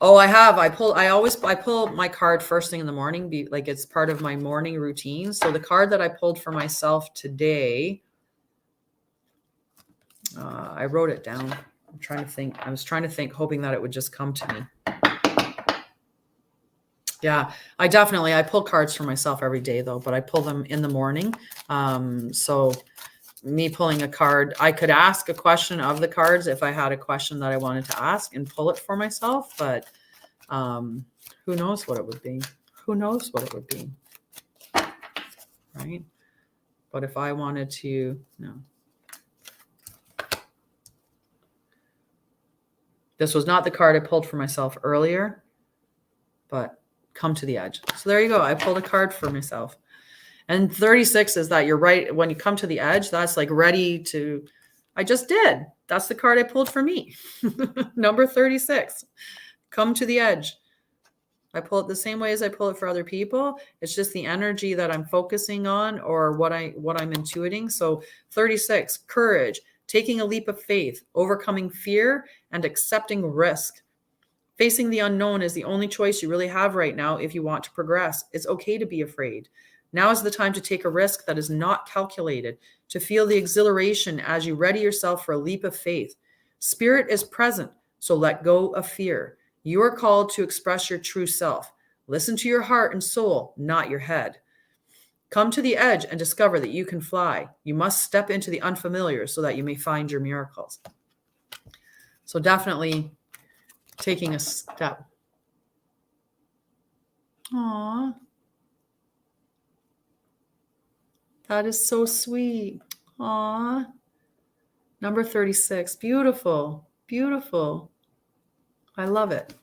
Oh, I pull my card first thing in the morning, like it's part of my morning routine. So the card that I pulled for myself today, I wrote it down. I was trying to think, hoping that it would just come to me. Yeah, I pull cards for myself every day though, but I pull them in the morning. So me pulling a card, I could ask a question of the cards if I had a question that I wanted to ask and pull it for myself, but who knows what it would be? Right? But if I wanted to, no. This was not the card I pulled for myself earlier, but come to the edge. So there you go. I pulled a card for myself. And 36 is that you're right. When you come to the edge, that's like ready to, I just did. That's the card I pulled for me. Number 36, come to the edge. I pull it the same way as I pull it for other people. It's just the energy that I'm focusing on or what I'm intuiting. So 36, courage, taking a leap of faith, overcoming fear and accepting risk. Facing the unknown is the only choice you really have right now if you want to progress. It's okay to be afraid. Now is the time to take a risk that is not calculated, to feel the exhilaration as you ready yourself for a leap of faith. Spirit is present, so let go of fear. You are called to express your true self. Listen to your heart and soul, not your head. Come to the edge and discover that you can fly. You must step into the unfamiliar so that you may find your miracles. So definitely taking a step. Aww. That is so sweet. Aww. Number 36. Beautiful. Beautiful. I love it.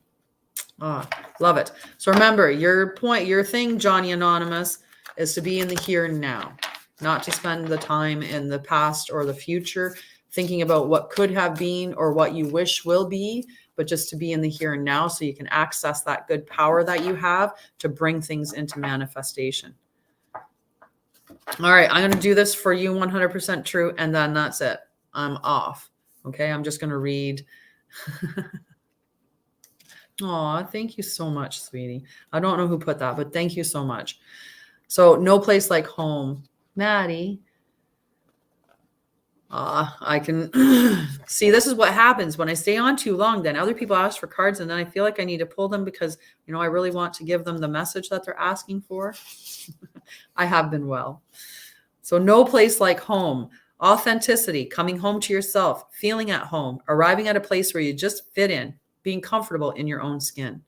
Love it. So remember, your thing, Johnny Anonymous, is to be in the here and now, not to spend the time in the past or the future thinking about what could have been or what you wish will be, but just to be in the here and now so you can access that good power that you have to bring things into manifestation. All right, I'm going to do this for you 100% true, and then that's it. I'm off. Okay, I'm just going to read. Aw, thank you so much, sweetie. I don't know who put that, but thank you so much. So no place like home. Maddie. I can see this is what happens when I stay on too long. Then other people ask for cards and then I feel like I need to pull them because, I really want to give them the message that they're asking for. I have been well. So no place like home. Authenticity, coming home to yourself, feeling at home, arriving at a place where you just fit in, being comfortable in your own skin.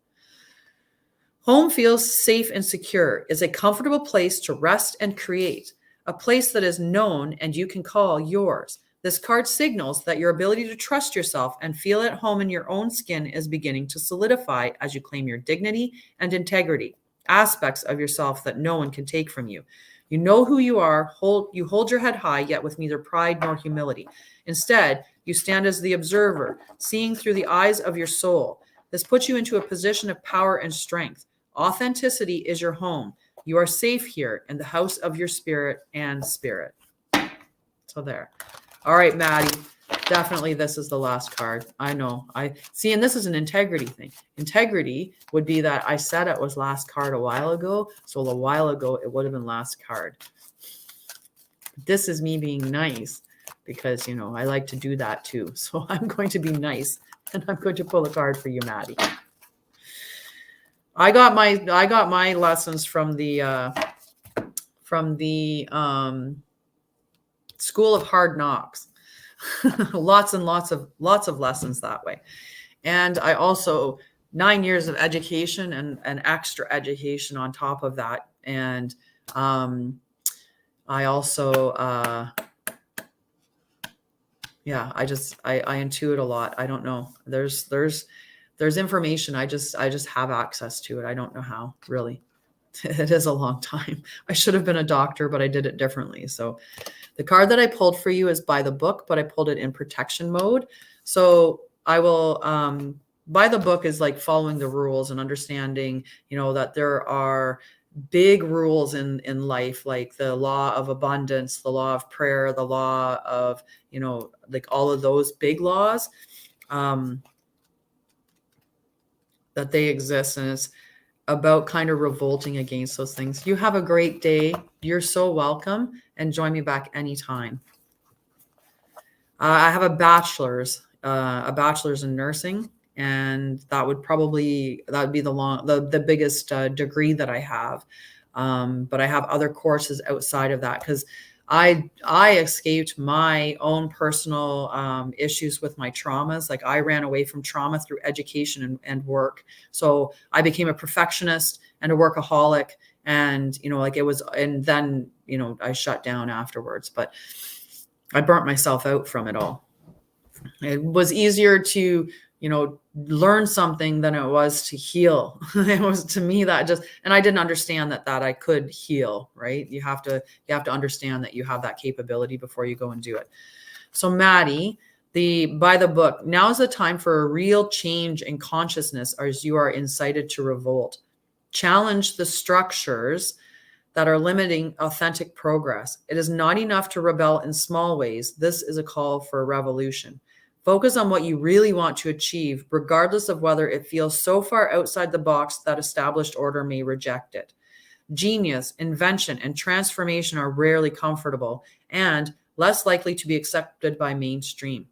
Home feels safe and secure. It's a comfortable place to rest and create. A place that is known and you can call yours. This card signals that your ability to trust yourself and feel at home in your own skin is beginning to solidify as you claim your dignity and integrity, aspects of yourself that no one can take from you. You know who you are, you hold your head high, yet with neither pride nor humility. Instead, you stand as the observer, seeing through the eyes of your soul. This puts you into a position of power and strength. Authenticity is your home. You are safe here in the house of your spirit and spirit. So there. All right, Maddie. definitely this is the last card. I know. I see, and this is an integrity thing. Integrity would be that I said it was last card a while ago. So a while ago, it would have been last card. This is me being nice because, you know, I like to do that too. So I'm going to be nice and I'm going to pull a card for you, Maddie. I got my lessons from the School of Hard Knocks. lots and lots of lessons that way. And I also 9 years of education and extra education on top of that. And I also yeah, I intuit a lot. I don't know. There's information. I just have access to it. I don't know how, really. It is a long time. I should have been a doctor, but I did it differently. So the card that I pulled for you is by the book, but I pulled it in protection mode. So I will, by the book is like following the rules and understanding, you know, that there are big rules in life, like the law of abundance, the law of prayer, the law of, you know, like all of those big laws, that they exist. And it's about kind of revolting against those things. You have a great day. You're so welcome, and join me back anytime. I have a bachelor's in nursing, and that would be the biggest degree that I have. But I have other courses outside of that because I escaped my own personal issues with my traumas. Like I ran away from trauma through education and work. So I became a perfectionist and a workaholic, and, you know, like it was, and then, you know, I shut down afterwards, but I burnt myself out from it all. It was easier to, you know, learn something than it was to heal. It was, to me, that just, and I didn't understand that I could heal, right? You have to understand that you have that capability before you go and do it. So Maddie, by the book, now is the time for a real change in consciousness as you are incited to revolt. Challenge the structures that are limiting authentic progress. It is not enough to rebel in small ways. This is a call for a revolution. Focus on what you really want to achieve, regardless of whether it feels so far outside the box that established order may reject it. Genius, invention, and transformation are rarely comfortable and less likely to be accepted by mainstream.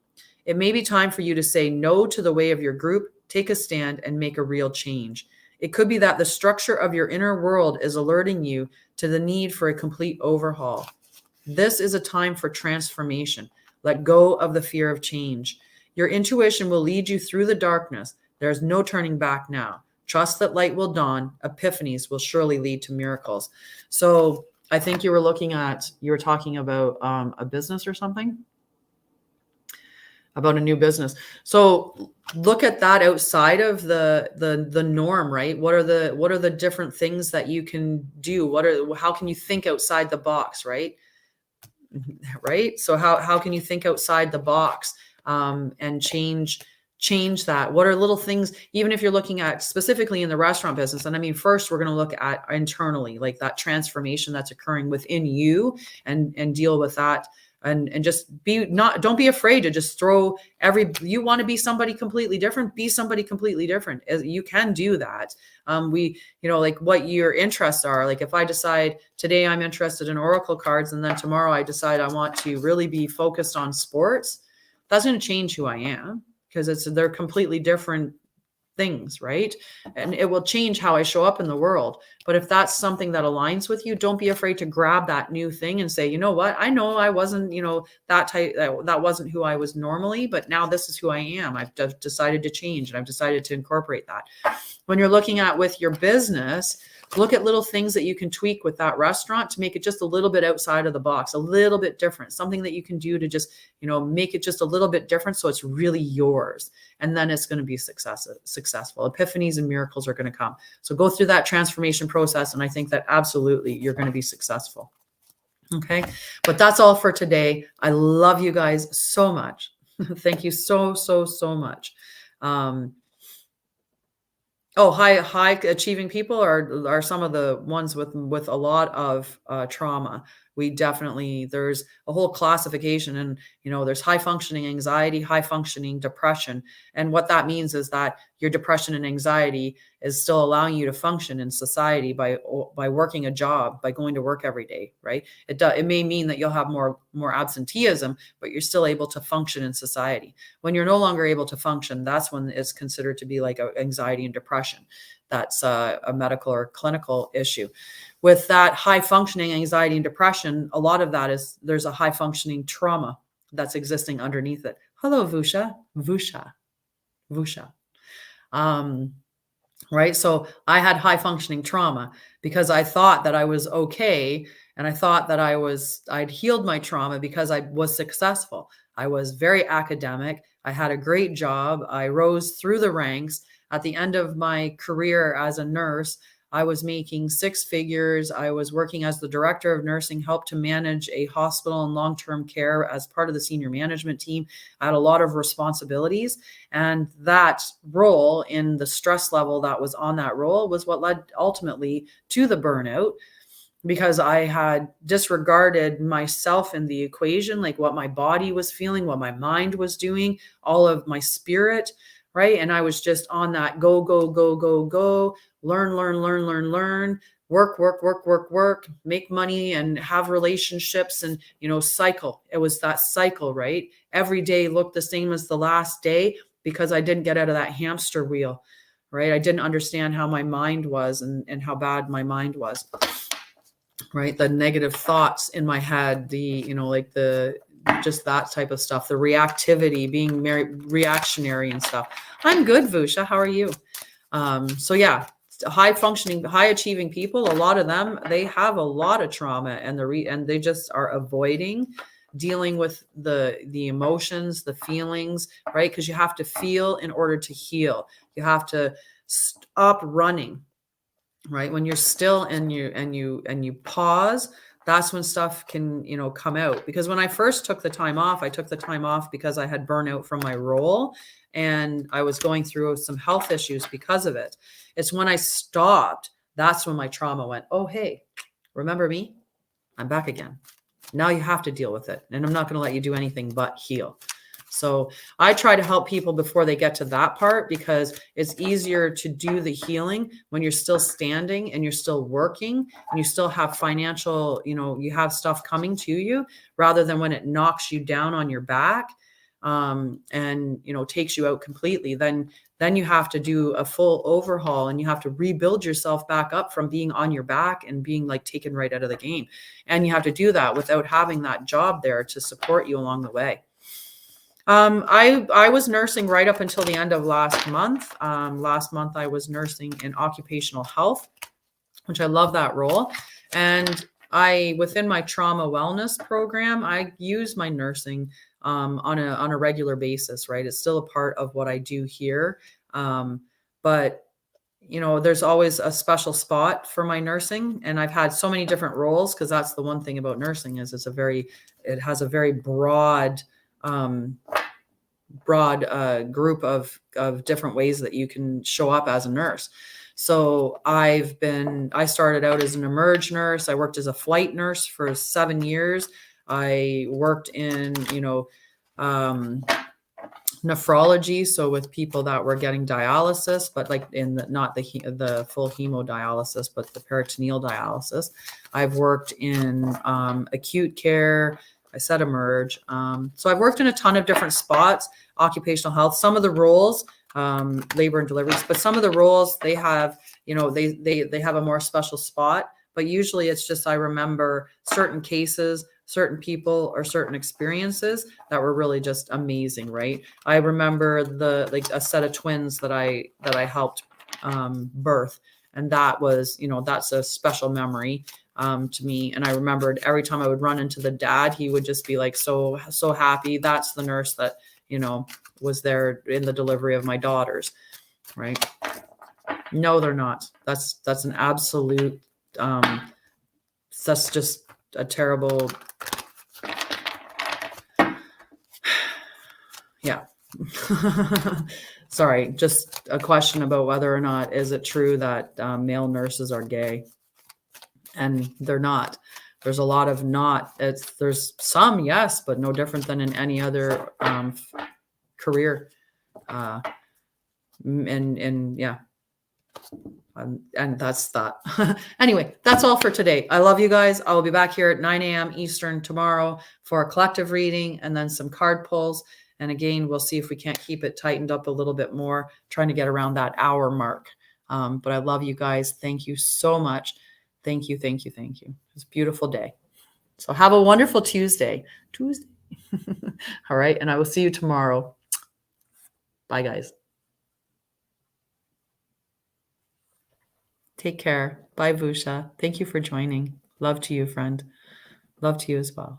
It may be time for you to say no to the way of your group, take a stand, and make a real change. It could be that the structure of your inner world is alerting you to the need for a complete overhaul. This is a time for transformation. Let go of the fear of change. Your intuition will lead you through the darkness. There is no turning back now. Trust that light will dawn. Epiphanies will surely lead to miracles. So I think you were talking about a business or something, about a new business. So look at that outside of the norm, right? What are the different things that you can do? How can you think outside the box, right? Right. So how can you think outside the box and change that? What are little things, even if you're looking at specifically in the restaurant business? And I mean, first we're going to look at internally, like that transformation that's occurring within you, and deal with that. And just don't be afraid to just you want to be somebody completely different, be somebody completely different. You can do that. Like what your interests are. Like if I decide today I'm interested in oracle cards, and then tomorrow I decide I want to really be focused on sports, that's going to change who I am, because they're completely different things, right? And it will change how I show up in the world. But if that's something that aligns with you, don't be afraid to grab that new thing and say, you know what, I know I wasn't, that type, that wasn't who I was normally, but now this is who I am. I've decided to change, and I've decided to incorporate that. When you're looking at with your business, look at little things that you can tweak with that restaurant to make it just a little bit outside of the box, a little bit different, something that you can do to just, make it just a little bit different, so it's really yours. And then it's going to be successful. Epiphanies and miracles are going to come. So go through that transformation process, and I think that absolutely you're going to be successful. Okay. But that's all for today. I love you guys so much. Thank you so much. High achieving people are some of the ones with a lot of trauma. there's a whole classification, and, there's high functioning anxiety, high functioning depression. And what that means is that your depression and anxiety is still allowing you to function in society by working a job, by going to work every day, right? It may mean that you'll have more absenteeism, but you're still able to function in society. When you're no longer able to function, that's when it's considered to be like anxiety and depression. That's a medical or clinical issue. With that high functioning anxiety and depression, a lot of that is there's a high functioning trauma that's existing underneath it. Hello, Vusha. Right. So I had high functioning trauma because I thought that I was okay. And I thought that I'd healed my trauma because I was successful. I was very academic. I had a great job. I rose through the ranks. At the end of my career as a nurse, I was making 6 figures. I was working as the director of nursing, helped to manage a hospital and long-term care as part of the senior management team. I had a lot of responsibilities. And that role, in the stress level that was on that role, was what led ultimately to the burnout, because I had disregarded myself in the equation, like what my body was feeling, what my mind was doing, all of my spirit, right? And I was just on that go, learn, work, make money and have relationships and, cycle. It was that cycle, right? Every day looked the same as the last day because I didn't get out of that hamster wheel, right? I didn't understand how my mind was and how bad my mind was. Right. The negative thoughts in my head, just that type of stuff, the reactivity, being reactionary and stuff. I'm good, Vusha. How are you? So yeah, high functioning, high achieving people, a lot of them, they have a lot of trauma and they just are avoiding dealing with the emotions, the feelings, right? Because you have to feel in order to heal. You have to stop running. Right. When you're still and you pause, that's when stuff can, come out. Because when I first took the time off, I took the time off because I had burnout from my role and I was going through some health issues because of it. It's when I stopped, that's when my trauma went, oh, hey, remember me? I'm back again. Now you have to deal with it. And I'm not going to let you do anything but heal. So I try to help people before they get to that part, because it's easier to do the healing when you're still standing and you're still working and you still have financial, you have stuff coming to you, rather than when it knocks you down on your back and, takes you out completely. Then you have to do a full overhaul and you have to rebuild yourself back up from being on your back and being like taken right out of the game. And you have to do that without having that job there to support you along the way. I was nursing right up until the end of last month. Last month I was nursing in occupational health, which I love that role. And within my trauma wellness program, I use my nursing on a regular basis, right? It's still a part of what I do here. But there's always a special spot for my nursing, and I've had so many different roles, because that's the one thing about nursing is it has a very broad group of different ways that you can show up as a nurse. So I started out as an emerge nurse. I worked as a flight nurse for 7 years. I worked in, nephrology. So with people that were getting dialysis, but like not the full hemodialysis, but the peritoneal dialysis. I've worked in acute care. I said emerge. So I've worked in a ton of different spots, occupational health. Some of the roles, labor and deliveries, but some of the roles they have, they have a more special spot. But usually it's just, I remember certain cases, certain people, or certain experiences that were really just amazing, right? I remember a set of twins that I helped birth, and that was, that's a special memory to me. And I remembered every time I would run into the dad, he would just be like so happy. That's the nurse that was there in the delivery of my daughters, right? No, they're not. That's an absolute that's just a terrible. Yeah. Sorry, just a question about whether or not is it true that male nurses are gay, and they're not, There's a lot of not. There's some, yes, but no different than in any other career. And yeah. And that's that. Anyway, that's all for today. I love you guys. I will be back here at 9 a.m. Eastern tomorrow for a collective reading and then some card pulls. And again, we'll see if we can't keep it tightened up a little bit more, trying to get around that hour mark. But I love you guys. Thank you so much. Thank you. Thank you. Thank you. It's a beautiful day. So have a wonderful Tuesday. All right. And I will see you tomorrow. Bye, guys. Take care. Bye, Vusha. Thank you for joining. Love to you, friend. Love to you as well.